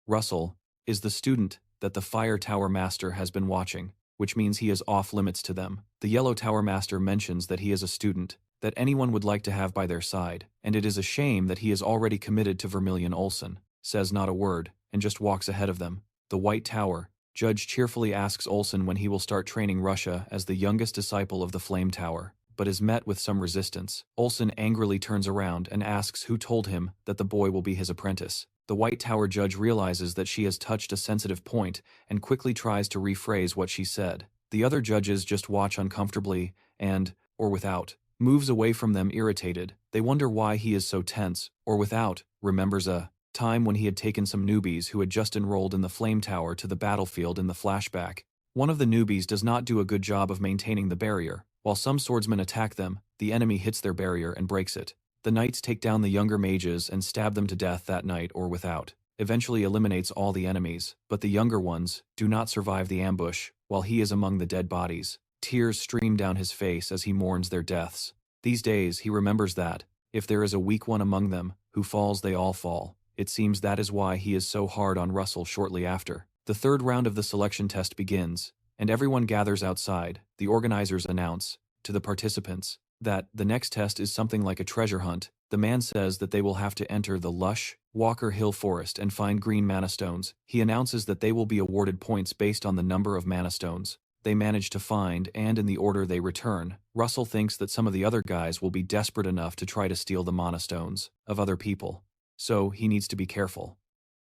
A: Russell is the student that the Fire Tower Master has been watching, which means he is off limits to them. The Yellow Tower Master mentions that he is a student that anyone would like to have by their side, and it is a shame that he is already committed to Vermilion Olsen, says not a word, and just walks ahead of them. The White Tower judge cheerfully asks Olsen when he will start training Russia as the youngest disciple of the Flame Tower, but is met with some resistance. Olsen angrily turns around and asks who told him that the boy will be his apprentice. The White Tower judge realizes that she has touched a sensitive point and quickly tries to rephrase what she said. The other judges just watch uncomfortably and, or without, moves away from them irritated. They wonder why he is so tense. Or without remembers a time when he had taken some newbies who had just enrolled in the Flame Tower to the battlefield in the flashback. One of the newbies does not do a good job of maintaining the barrier. While some swordsmen attack them, the enemy hits their barrier and breaks it. The knights take down the younger mages and stab them to death that night. Or without eventually eliminates all the enemies, but the younger ones do not survive the ambush, while he is among the dead bodies. Tears stream down his face as he mourns their deaths. These days he remembers that, if there is a weak one among them, who falls they all fall. It seems that is why he is so hard on Russell shortly after. The third round of the selection test begins, and everyone gathers outside. The organizers announce to the participants that the next test is something like a treasure hunt. The man says that they will have to enter the lush Walker Hill Forest and find green mana stones. He announces that they will be awarded points based on the number of mana stones they manage to find and in the order they return. Russell thinks that some of the other guys will be desperate enough to try to steal the mana stones of other people, so he needs to be careful.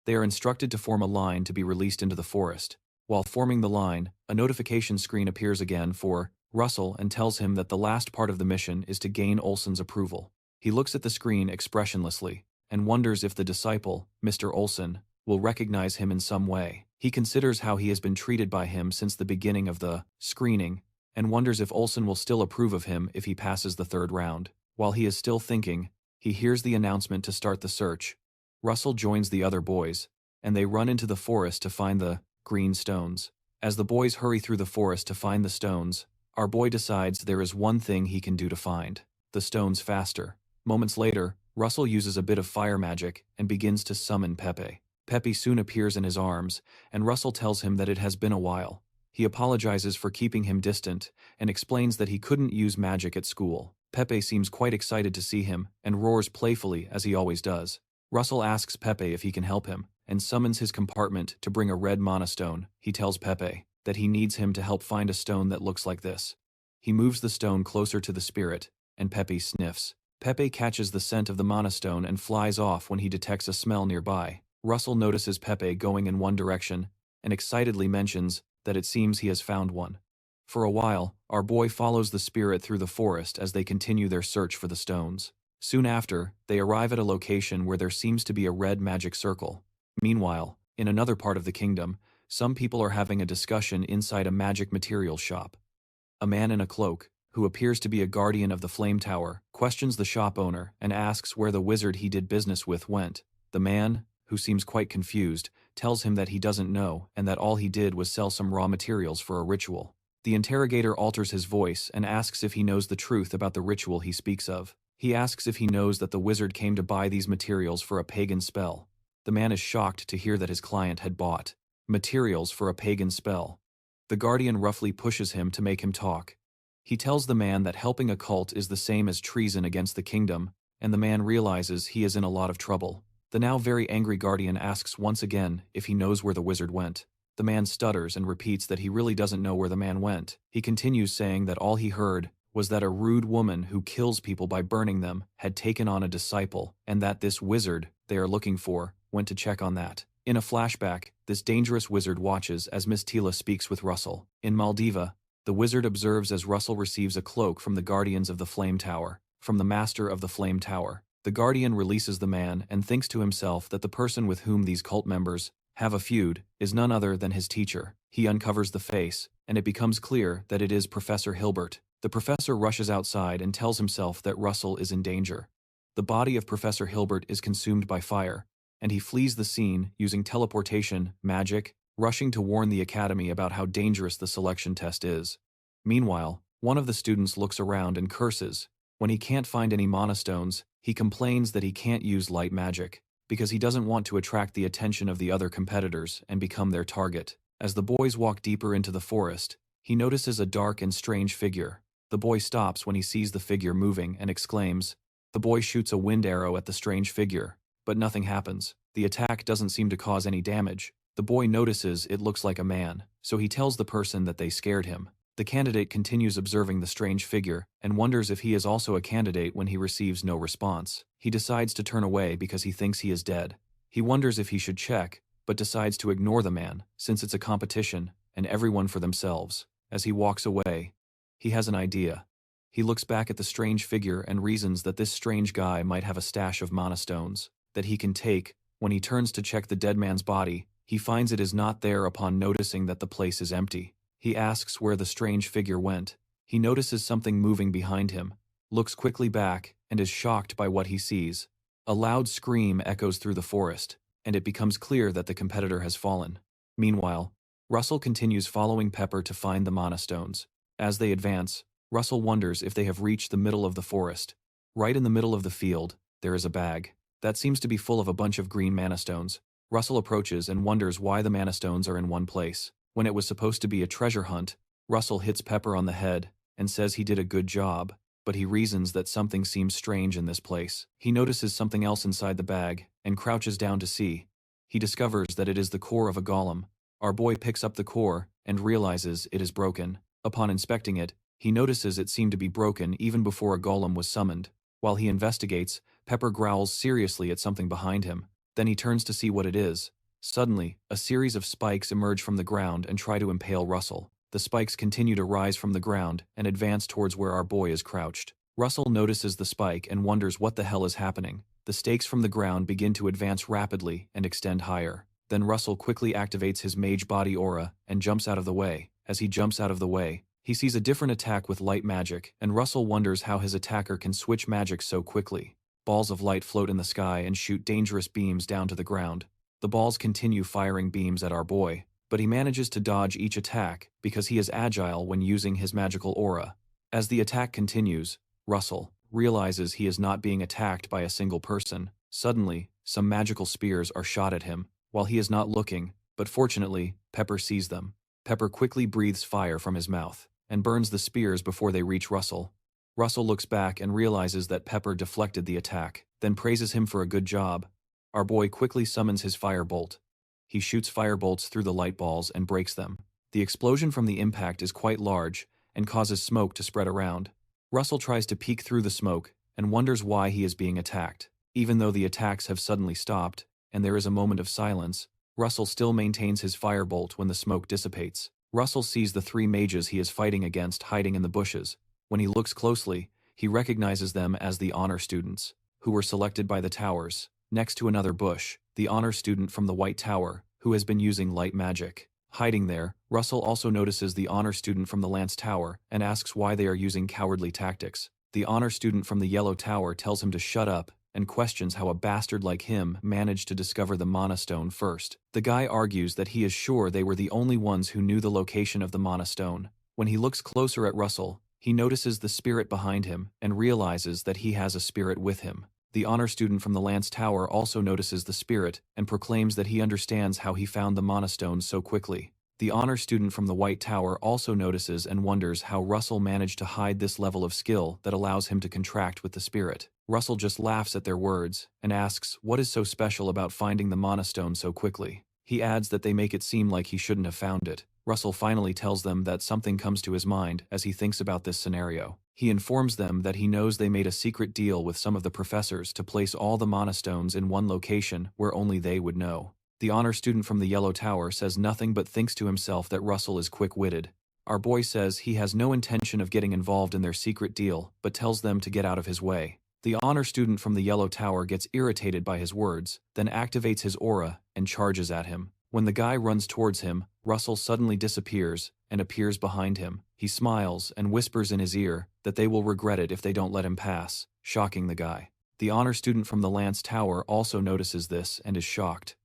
A: They are instructed to form a line to be released into the forest. While forming the line, a notification screen appears again for Russell and tells him that the last part of the mission is to gain Olsen's approval. He looks at the screen expressionlessly and wonders if the disciple, Mr. Olsen, will recognize him in some way. He considers how he has been treated by him since the beginning of the screening and wonders if Olsen will still approve of him if he passes the third round. While he is still thinking, he hears the announcement to start the search. Russell joins the other boys, and they run into the forest to find the green stones. As the boys hurry through the forest to find the stones, our boy decides there is one thing he can do to find the stones faster. Moments later, Russell uses a bit of fire magic and begins to summon Pepe. Pepe soon appears in his arms, and Russell tells him that it has been a while. He apologizes for keeping him distant and explains that he couldn't use magic at school. Pepe seems quite excited to see him and roars playfully as he always does. Russell asks Pepe if he can help him and summons his compartment to bring a red mana stone. He tells Pepe that he needs him to help find a stone that looks like this. He moves the stone closer to the spirit, and Pepe sniffs. Pepe catches the scent of the mana stone and flies off when he detects a smell nearby. Russell notices Pepe going in one direction and excitedly mentions that it seems he has found one. For a while, our boy follows the spirit through the forest as they continue their search for the stones. Soon after, they arrive at a location where there seems to be a red magic circle. Meanwhile, in another part of the kingdom, some people are having a discussion inside a magic materials shop. A man in a cloak, who appears to be a guardian of the Flame Tower, questions the shop owner and asks where the wizard he did business with went. The man, who seems quite confused, tells him that he doesn't know and that all he did was sell some raw materials for a ritual. The interrogator alters his voice and asks if he knows the truth about the ritual he speaks of. He asks if he knows that the wizard came to buy these materials for a pagan spell. The man is shocked to hear that his client had bought materials for a pagan spell. The guardian roughly pushes him to make him talk. He tells the man that helping a cult is the same as treason against the kingdom, and the man realizes he is in a lot of trouble. The now very angry guardian asks once again if he knows where the wizard went. The man stutters and repeats that he really doesn't know where the man went. He continues saying that all he heard was that a rude woman who kills people by burning them had taken on a disciple, and that this wizard they are looking for went to check on that. In a flashback, this dangerous wizard watches as Miss Tila speaks with Russell. In Maldiva, the wizard observes as Russell receives a cloak from the guardians of the Flame Tower, from the master of the Flame Tower. The guardian releases the man and thinks to himself that the person with whom these cult members have a feud is none other than his teacher. He uncovers the face, and it becomes clear that it is Professor Hilbert. The professor rushes outside and tells himself that Russell is in danger. The body of Professor Hilbert is consumed by fire, and he flees the scene using teleportation, magic, rushing to warn the academy about how dangerous the selection test is. Meanwhile, one of the students looks around and curses. When he can't find any monastones, he complains that he can't use light magic, because he doesn't want to attract the attention of the other competitors and become their target. As the boys walk deeper into the forest, he notices a dark and strange figure. The boy stops when he sees the figure moving and exclaims. The boy shoots a wind arrow at the strange figure, but nothing happens. The attack doesn't seem to cause any damage. The boy notices it looks like a man, so he tells the person that they scared him. The candidate continues observing the strange figure and wonders if he is also a candidate when he receives no response. He decides to turn away because he thinks he is dead. He wonders if he should check, but decides to ignore the man since it's a competition and everyone for themselves. As he walks away, he has an idea. He looks back at the strange figure and reasons that this strange guy might have a stash of monastones that he can take. When he turns to check the dead man's body, he finds it is not there upon noticing that the place is empty. He asks where the strange figure went. He notices something moving behind him, looks quickly back, and is shocked by what he sees. A loud scream echoes through the forest, and it becomes clear that the competitor has fallen. Meanwhile, Russell continues following Pepper to find the monastones. As they advance, Russell wonders if they have reached the middle of the forest. Right in the middle of the field, there is a bag that seems to be full of a bunch of green monastones. Russell approaches and wonders why the monastones are in one place. When it was supposed to be a treasure hunt, Russell hits Pepper on the head and says he did a good job, but he reasons that something seems strange in this place. He notices something else inside the bag and crouches down to see. He discovers that it is the core of a golem. Our boy picks up the core and realizes it is broken. Upon inspecting it, he notices it seemed to be broken even before a golem was summoned. While he investigates, Pepper growls seriously at something behind him. Then he turns to see what it is. Suddenly, a series of spikes emerge from the ground and try to impale Russell. The spikes continue to rise from the ground and advance towards where our boy is crouched. Russell notices the spike and wonders what the hell is happening. The stakes from the ground begin to advance rapidly and extend higher. Then Russell quickly activates his mage body aura and jumps out of the way. As he jumps out of the way, he sees a different attack with light magic, and Russell wonders how his attacker can switch magic so quickly. Balls of light float in the sky and shoot dangerous beams down to the ground. The balls continue firing beams at our boy, but he manages to dodge each attack because he is agile when using his magical aura. As the attack continues, Russell realizes he is not being attacked by a single person. Suddenly, some magical spears are shot at him while he is not looking, but fortunately, Pepper sees them. Pepper quickly breathes fire from his mouth and burns the spears before they reach Russell. Russell looks back and realizes that Pepper deflected the attack, then praises him for a good job. Our boy quickly summons his firebolt. He shoots firebolts through the light balls and breaks them. The explosion from the impact is quite large and causes smoke to spread around. Russell tries to peek through the smoke and wonders why he is being attacked. Even though the attacks have suddenly stopped and there is a moment of silence, Russell still maintains his firebolt when the smoke dissipates. Russell sees the three mages he is fighting against hiding in the bushes. When he looks closely, he recognizes them as the honor students, who were selected by the towers. Next to another bush, the honor student from the White Tower, who has been using light magic. Hiding there, Russell also notices the honor student from the Lance Tower and asks why they are using cowardly tactics. The honor student from the Yellow Tower tells him to shut up and questions how a bastard like him managed to discover the Monastone first. The guy argues that he is sure they were the only ones who knew the location of the Monastone. When he looks closer at Russell, he notices the spirit behind him and realizes that he has a spirit with him. The honor student from the Lance Tower also notices the spirit and proclaims that he understands how he found the monastones so quickly. The honor student from the White Tower also notices and wonders how Russell managed to hide this level of skill that allows him to contract with the spirit. Russell just laughs at their words and asks what is so special about finding the monostone so quickly. He adds that they make it seem like he shouldn't have found it. Russell finally tells them that something comes to his mind as he thinks about this scenario. He informs them that he knows they made a secret deal with some of the professors to place all the monostones in one location where only they would know. The honor student from the Yellow Tower says nothing but thinks to himself that Russell is quick-witted. Our boy says he has no intention of getting involved in their secret deal, but tells them to get out of his way. The honor student from the Yellow Tower gets irritated by his words, then activates his aura and charges at him. When the guy runs towards him, Russell suddenly disappears and appears behind him. He smiles and whispers in his ear that they will regret it if they don't let him pass, shocking the guy. The honor student from the Lance Tower also notices this and is shocked.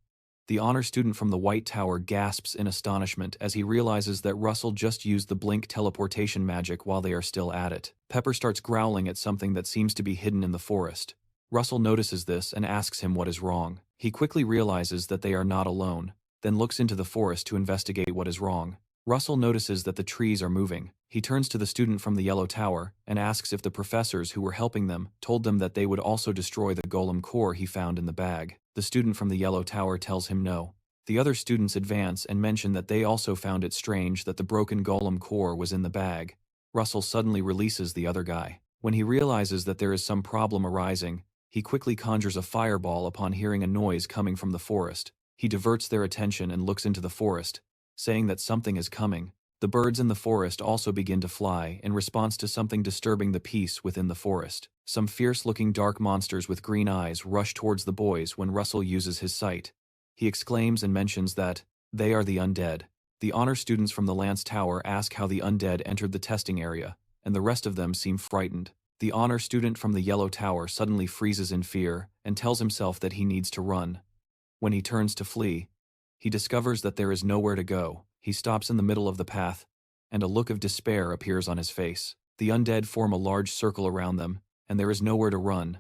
A: The honor student from the White Tower gasps in astonishment as he realizes that Russell just used the blink teleportation magic while they are still at it. Pepper starts growling at something that seems to be hidden in the forest. Russell notices this and asks him what is wrong. He quickly realizes that they are not alone, then looks into the forest to investigate what is wrong. Russell notices that the trees are moving. He turns to the student from the Yellow Tower and asks if the professors who were helping them told them that they would also destroy the golem core he found in the bag. The student from the Yellow Tower tells him no. The other students advance and mention that they also found it strange that the broken golem core was in the bag. Russell suddenly releases the other guy. When he realizes that there is some problem arising, he quickly conjures a fireball upon hearing a noise coming from the forest. He diverts their attention and looks into the forest, saying that something is coming. The birds in the forest also begin to fly in response to something disturbing the peace within the forest. Some fierce-looking dark monsters with green eyes rush towards the boys when Russell uses his sight. He exclaims and mentions that they are the undead. The honor students from the Lance Tower ask how the undead entered the testing area, and the rest of them seem frightened. The honor student from the Yellow Tower suddenly freezes in fear and tells himself that he needs to run. When he turns to flee, he discovers that there is nowhere to go. He stops in the middle of the path, and a look of despair appears on his face. The undead form a large circle around them, and there is nowhere to run.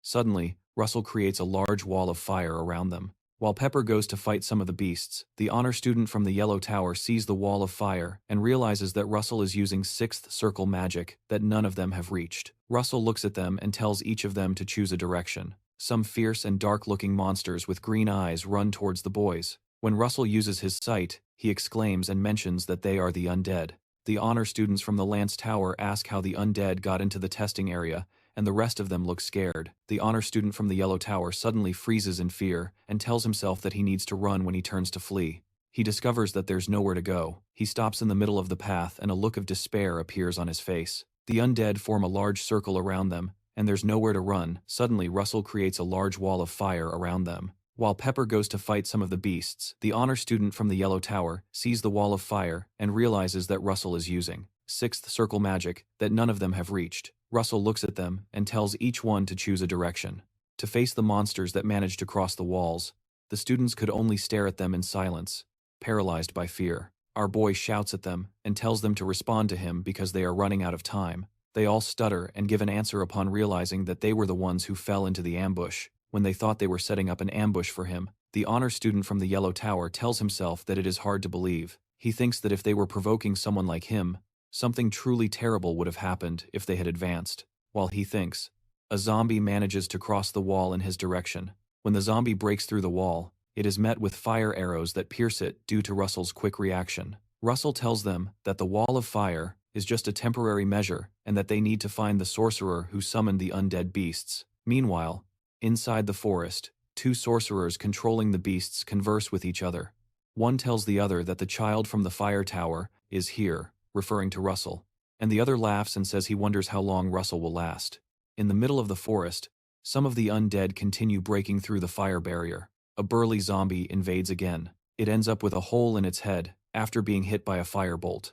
A: Suddenly, Russell creates a large wall of fire around them. While Pepper goes to fight some of the beasts, the honor student from the Yellow Tower sees the wall of fire and realizes that Russell is using sixth circle magic that none of them have reached. Russell looks at them and tells each of them to choose a direction. Some fierce and dark-looking monsters with green eyes run towards the boys. When Russell uses his sight, he exclaims and mentions that they are the undead. The honor students from the Lance Tower ask how the undead got into the testing area, and the rest of them look scared. The honor student from the Yellow Tower suddenly freezes in fear and tells himself that he needs to run when he turns to flee. He discovers that there's nowhere to go. He stops in the middle of the path and a look of despair appears on his face. The undead form a large circle around them, and there's nowhere to run. Suddenly, Russell creates a large wall of fire around them. While Pepper goes to fight some of the beasts, the honor student from the Yellow Tower sees the wall of fire and realizes that Russell is using sixth circle magic that none of them have reached. Russell looks at them and tells each one to choose a direction. To face the monsters that manage to cross the walls, the students could only stare at them in silence, paralyzed by fear. Our boy shouts at them and tells them to respond to him because they are running out of time. They all stutter and give an answer upon realizing that they were the ones who fell into the ambush. When they thought they were setting up an ambush for him, the honor student from the Yellow Tower tells himself that it is hard to believe. He thinks that if they were provoking someone like him, something truly terrible would have happened if they had advanced. While he thinks, a zombie manages to cross the wall in his direction. When the zombie breaks through the wall, it is met with fire arrows that pierce it due to Russell's quick reaction. Russell tells them that the wall of fire is just a temporary measure and that they need to find the sorcerer who summoned the undead beasts. Meanwhile, inside the forest, two sorcerers controlling the beasts converse with each other. One tells the other that the child from the fire tower is here, referring to Russell, and the other laughs and says he wonders how long Russell will last. In the middle of the forest, some of the undead continue breaking through the fire barrier. A burly zombie invades again. It ends up with a hole in its head after being hit by a firebolt.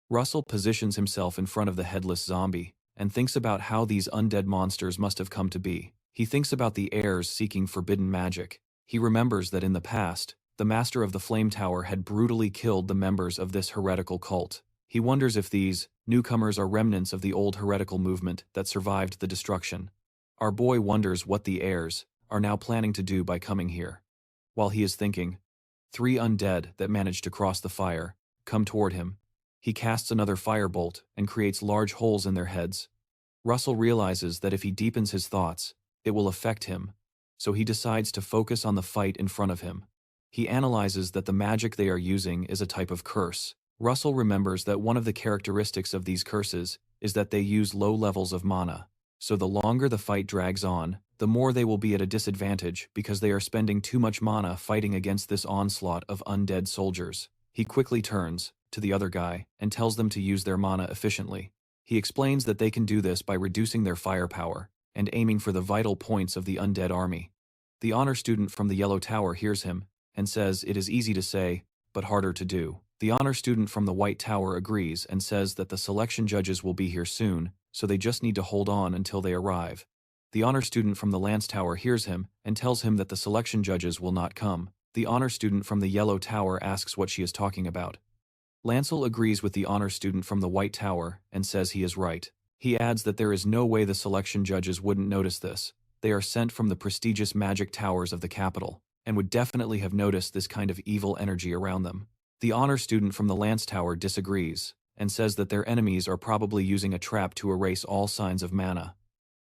A: Russell positions himself in front of the headless zombie and thinks about how these undead monsters must have come to be. He thinks about the heirs seeking forbidden magic. He remembers that in the past, the master of the Flame Tower had brutally killed the members of this heretical cult. He wonders if these newcomers are remnants of the old heretical movement that survived the destruction. Our boy wonders what the heirs are now planning to do by coming here. While he is thinking, 3 undead that manage to cross the fire come toward him. He casts another firebolt and creates large holes in their heads. Russell realizes that if he deepens his thoughts, it will affect him, so he decides to focus on the fight in front of him. He analyzes that the magic they are using is a type of curse. Russell remembers that one of the characteristics of these curses is that they use low levels of mana, so the longer the fight drags on, the more they will be at a disadvantage because they are spending too much mana fighting against this onslaught of undead soldiers. He quickly turns to the other guy and tells them to use their mana efficiently. He explains that they can do this by reducing their firepower and aiming for the vital points of the undead army. The honor student from the Yellow Tower hears him and says it is easy to say, but harder to do. The honor student from the White Tower agrees and says that the selection judges will be here soon, so they just need to hold on until they arrive. The honor student from the Lance Tower hears him and tells him that the selection judges will not come. The honor student from the Yellow Tower asks what she is talking about. Lancel agrees with the honor student from the White Tower and says he is right. He adds that there is no way the selection judges wouldn't notice this. They are sent from the prestigious magic towers of the capital, and would definitely have noticed this kind of evil energy around them. The honor student from the Lance Tower disagrees, and says that their enemies are probably using a trap to erase all signs of mana.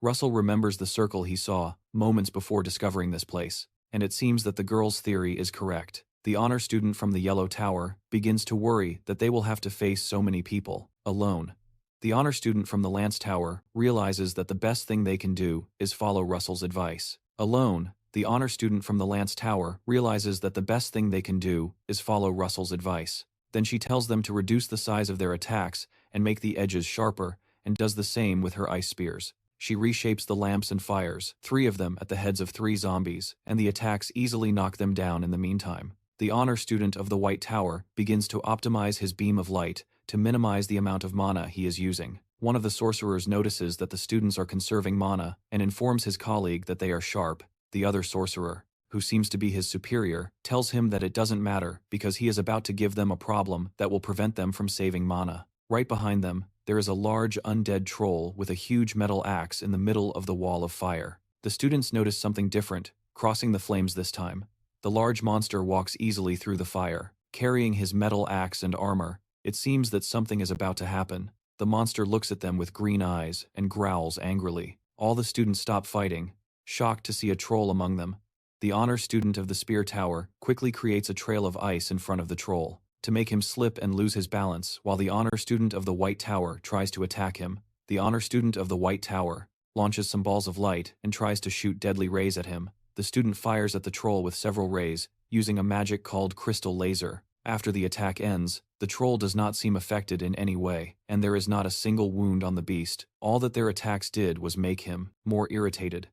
A: Russell remembers the circle he saw moments before discovering this place, and it seems that the girl's theory is correct. The honor student from the Yellow Tower begins to worry that they will have to face so many people, alone. The honor student from the Lance Tower realizes that the best thing they can do is follow Russell's advice. Alone, the honor student from the Lance Tower realizes that the best thing they can do is follow Russell's advice. Then she tells them to reduce the size of their attacks and make the edges sharper, and does the same with her ice spears. She reshapes the lamps and fires, 3 of them at the heads of 3 zombies, and the attacks easily knock them down in the meantime. The honor student of the White Tower begins to optimize his beam of light to minimize the amount of mana he is using. One of the sorcerers notices that the students are conserving mana and informs his colleague that they are sharp. The other sorcerer, who seems to be his superior, tells him that it doesn't matter because he is about to give them a problem that will prevent them from saving mana. Right behind them, there is a large undead troll with a huge metal axe in the middle of the wall of fire. The students notice something different, crossing the flames this time. The large monster walks easily through the fire, carrying his metal axe and armor. It seems that something is about to happen. The monster looks at them with green eyes and growls angrily. All the students stop fighting, shocked to see a troll among them. The honor student of the Spear Tower quickly creates a trail of ice in front of the troll, to make him slip and lose his balance, while the honor student of the White Tower tries to attack him. The honor student of the White Tower launches some balls of light and tries to shoot deadly rays at him. The student fires at the troll with several rays, using a magic called Crystal Laser. After the attack ends, the troll does not seem affected in any way, and there is not a single wound on the beast. All that their attacks did was make him more irritated.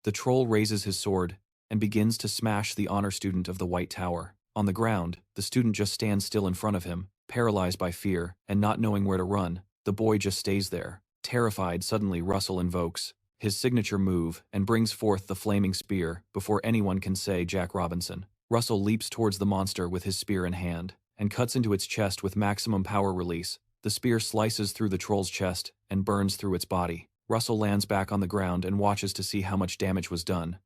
A: The troll raises his sword and begins to smash the honor student of the White Tower. On the ground, the student just stands still in front of him, paralyzed by fear and not knowing where to run. The boy just stays there. Terrified, suddenly Russell invokes his signature move and brings forth the flaming spear before anyone can say Jack Robinson. Russell leaps towards the monster with his spear in hand and cuts into its chest with maximum power release. The spear slices through the troll's chest and burns through its body. Russell lands back on the ground and watches to see how much damage was done.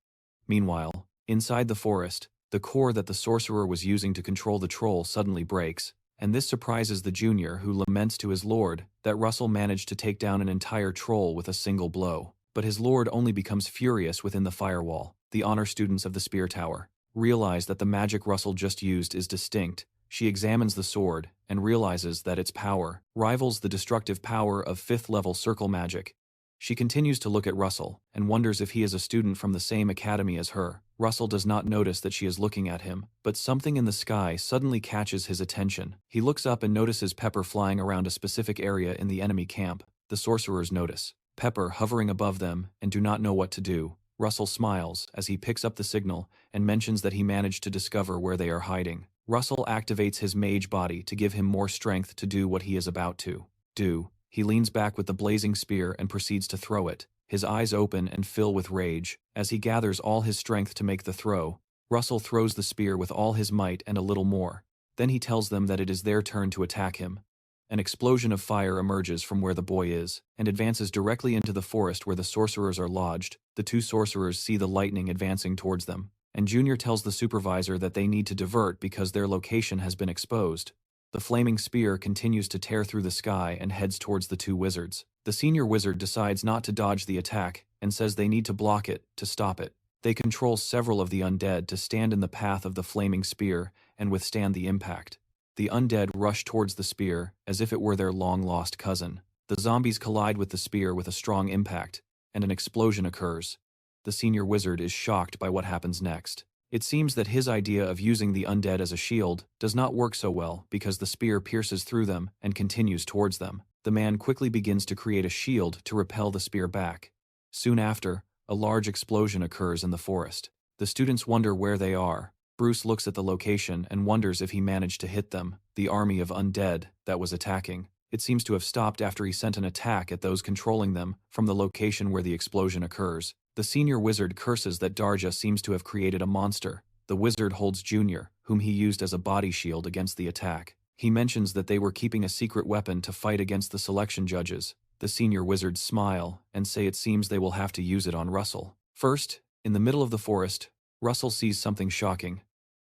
A: Meanwhile, inside the forest, the core that the sorcerer was using to control the troll suddenly breaks, and this surprises the junior, who laments to his lord that Russell managed to take down an entire troll with a single blow. But his lord only becomes furious within the firewall. The honor students of the Spear Tower realize that the magic Russell just used is distinct. She examines the sword and realizes that its power rivals the destructive power of 5th level circle magic. She continues to look at Russell and wonders if he is a student from the same academy as her. Russell does not notice that she is looking at him, but something in the sky suddenly catches his attention. He looks up and notices Pepper flying around a specific area in the enemy camp. The sorcerers notice Pepper hovering above them and do not know what to do. Russell smiles as he picks up the signal and mentions that he managed to discover where they are hiding. Russell activates his mage body to give him more strength to do what he is about to do. He leans back with the blazing spear and proceeds to throw it. His eyes open and fill with rage as he gathers all his strength to make the throw. Russell throws the spear with all his might and a little more. Then he tells them that it is their turn to attack him. An explosion of fire emerges from where the boy is, and advances directly into the forest where the sorcerers are lodged. The two sorcerers see the lightning advancing towards them, and Junior tells the supervisor that they need to divert because their location has been exposed. The flaming spear continues to tear through the sky and heads towards the two wizards. The senior wizard decides not to dodge the attack and says they need to block it to stop it. They control several of the undead to stand in the path of the flaming spear and withstand the impact. The undead rush towards the spear as if it were their long-lost cousin. The zombies collide with the spear with a strong impact, and an explosion occurs. The senior wizard is shocked by what happens next. It seems that his idea of using the undead as a shield does not work so well because the spear pierces through them and continues towards them. The man quickly begins to create a shield to repel the spear back. Soon after, a large explosion occurs in the forest. The students wonder where they are. Bruce looks at the location and wonders if he managed to hit them, the army of undead that was attacking. It seems to have stopped after he sent an attack at those controlling them from the location where the explosion occurs. The senior wizard curses that Darja seems to have created a monster. The wizard holds Junior, whom he used as a body shield against the attack. He mentions that they were keeping a secret weapon to fight against the selection judges. The senior wizards smile and say it seems they will have to use it on Russell. First, in the middle of the forest, Russell sees something shocking.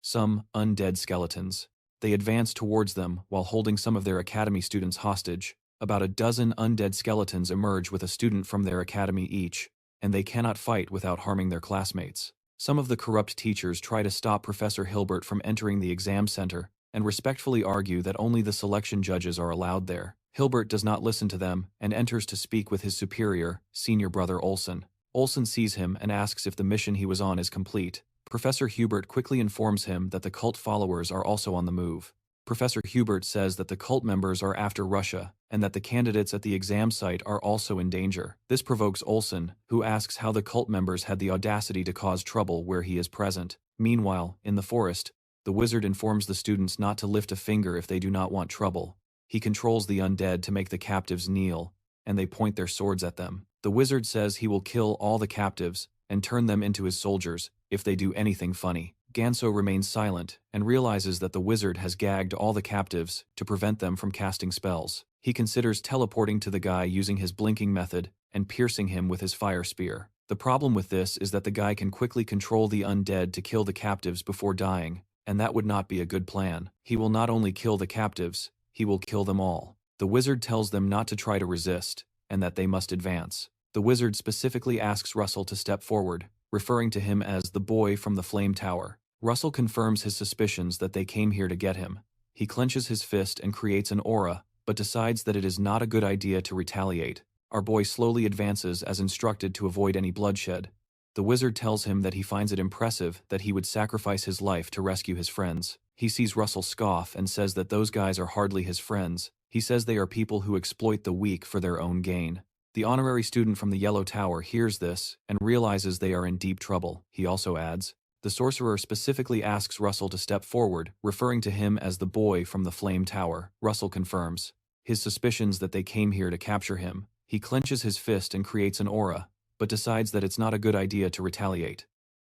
A: Some undead skeletons. They advance towards them while holding some of their academy students hostage. About a dozen undead skeletons emerge with a student from their academy each, and they cannot fight without harming their classmates. Some of the corrupt teachers try to stop Professor Hilbert from entering the exam center and respectfully argue that only the selection judges are allowed there. Hilbert does not listen to them and enters to speak with his superior, senior brother Olson. Olson sees him and asks if the mission he was on is complete. Professor Hubert quickly informs him that the cult followers are also on the move. Professor Hubert says that the cult members are after Russia and that the candidates at the exam site are also in danger. This provokes Olson, who asks how the cult members had the audacity to cause trouble where he is present. Meanwhile, in the forest, the wizard informs the students not to lift a finger if they do not want trouble. He controls the undead to make the captives kneel, and they point their swords at them. The wizard says he will kill all the captives and turn them into his soldiers if they do anything funny. Ganso remains silent and realizes that the wizard has gagged all the captives to prevent them from casting spells. He considers teleporting to the guy using his blinking method and piercing him with his fire spear. The problem with this is that the guy can quickly control the undead to kill the captives before dying, and that would not be a good plan. He will not only kill the captives, he will kill them all. The wizard tells them not to try to resist, and that they must advance. The wizard specifically asks Russell to step forward, referring to him as the boy from the flame tower. Russell confirms his suspicions that they came here to get him. He clenches his fist and creates an aura, but decides that it is not a good idea to retaliate. Our boy slowly advances as instructed to avoid any bloodshed. The wizard tells him that he finds it impressive that he would sacrifice his life to rescue his friends. He sees Russell scoff and says that those guys are hardly his friends. He says they are people who exploit the weak for their own gain. The honorary student from the Yellow Tower hears this and realizes they are in deep trouble. He also adds, the sorcerer specifically asks Russell to step forward, referring to him as the boy from the Flame Tower. Russell confirms his suspicions that they came here to capture him. He clenches his fist and creates an aura, but decides that it's not a good idea to retaliate.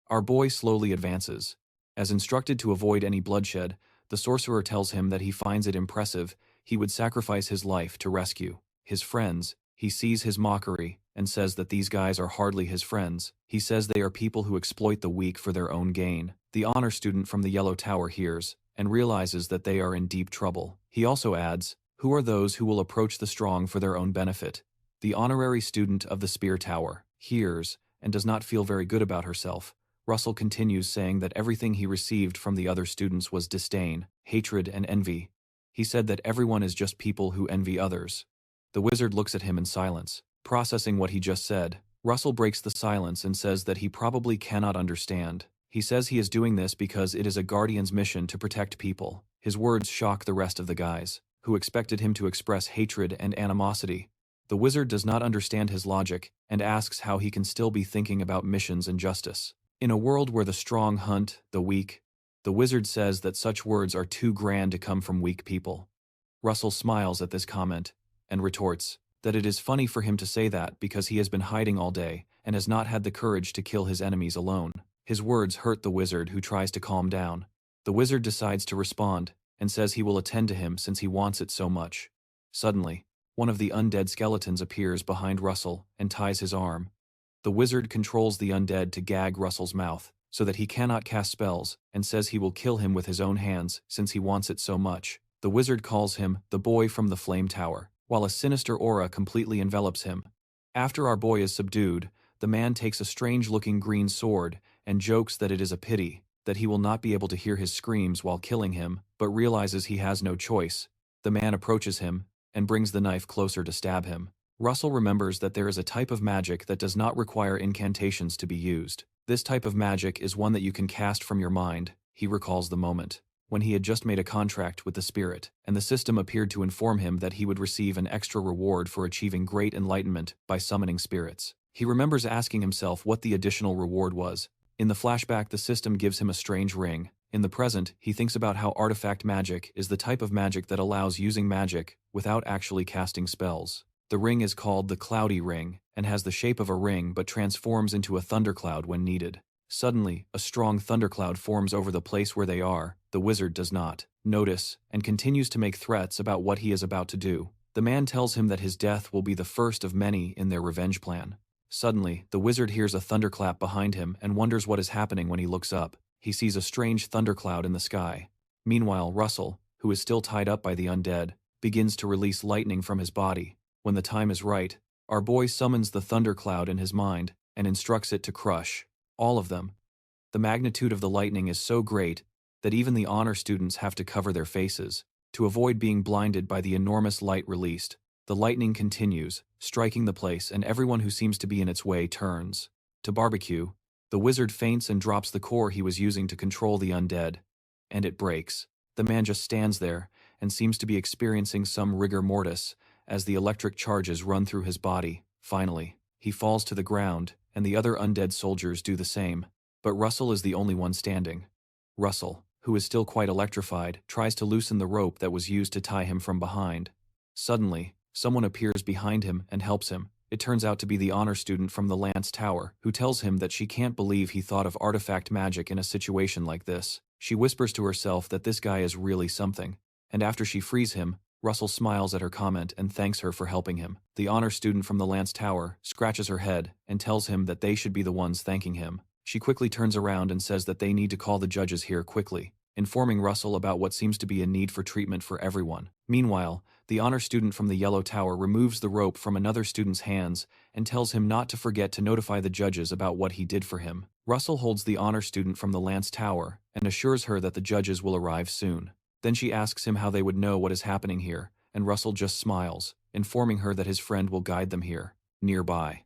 A: Our boy slowly advances. As instructed to avoid any bloodshed, the sorcerer tells him that he finds it impressive he would sacrifice his life to rescue his friends. He sees his mockery and says that these guys are hardly his friends. He says they are people who exploit the weak for their own gain. The honor student from the Yellow Tower hears and realizes that they are in deep trouble. He also adds, who are those who will approach the strong for their own benefit? The honorary student of the Spear Tower hears and does not feel very good about herself. Russell continues saying that everything he received from the other students was disdain, hatred, and envy. He said that everyone is just people who envy others. The wizard looks at him in silence, processing what he just said. Russell breaks the silence and says that he probably cannot understand. He says he is doing this because it is a guardian's mission to protect people. His words shock the rest of the guys, who expected him to express hatred and animosity. The wizard does not understand his logic and asks how he can still be thinking about missions and justice. In a world where the strong hunt the weak, the wizard says that such words are too grand to come from weak people. Russell smiles at this comment and retorts that it is funny for him to say that because he has been hiding all day and has not had the courage to kill his enemies alone. His words hurt the wizard, who tries to calm down. The wizard decides to respond and says he will attend to him since he wants it so much. Suddenly, one of the undead skeletons appears behind Russell and ties his arm. The wizard controls the undead to gag Russell's mouth, so that he cannot cast spells, and says he will kill him with his own hands since he wants it so much. The wizard calls him the boy from the flame tower, while a sinister aura completely envelops him. After our boy is subdued, the man takes a strange-looking green sword and jokes that it is a pity that he will not be able to hear his screams while killing him, but realizes he has no choice. The man approaches him and brings the knife closer to stab him. Russell remembers that there is a type of magic that does not require incantations to be used. This type of magic is one that you can cast from your mind. He recalls the moment when he had just made a contract with the spirit, and the system appeared to inform him that he would receive an extra reward for achieving great enlightenment by summoning spirits. He remembers asking himself what the additional reward was. In the flashback, the system gives him a strange ring. In the present, he thinks about how artifact magic is the type of magic that allows using magic without actually casting spells. The ring is called the Cloudy Ring, and has the shape of a ring but transforms into a thundercloud when needed. Suddenly, a strong thundercloud forms over the place where they are. The wizard does not notice, and continues to make threats about what he is about to do. The man tells him that his death will be the first of many in their revenge plan. Suddenly, the wizard hears a thunderclap behind him and wonders what is happening when he looks up. He sees a strange thundercloud in the sky. Meanwhile, Russell, who is still tied up by the undead, begins to release lightning from his body. When the time is right, our boy summons the thundercloud in his mind and instructs it to crush all of them. The magnitude of the lightning is so great that even the honor students have to cover their faces to avoid being blinded by the enormous light released. The lightning continues, striking the place, and everyone who seems to be in its way turns to barbecue. The wizard faints and drops the core he was using to control the undead, and it breaks. The man just stands there and seems to be experiencing some rigor mortis as the electric charges run through his body. Finally, he falls to the ground, and the other undead soldiers do the same. But Russell is the only one standing. Russell, who is still quite electrified, tries to loosen the rope that was used to tie him from behind. Suddenly, someone appears behind him and helps him. It turns out to be the honor student from the Lance Tower, who tells him that she can't believe he thought of artifact magic in a situation like this. She whispers to herself that this guy is really something, and after she frees him, Russell smiles at her comment and thanks her for helping him. The honor student from the Lance Tower scratches her head and tells him that they should be the ones thanking him. She quickly turns around and says that they need to call the judges here quickly, informing Russell about what seems to be a need for treatment for everyone. Meanwhile, the honor student from the Yellow Tower removes the rope from another student's hands and tells him not to forget to notify the judges about what he did for him. Russell holds the honor student from the Lance Tower and assures her that the judges will arrive soon. Then she asks him how they would know what is happening here, and Russell just smiles, informing her that his friend will guide them here. Nearby,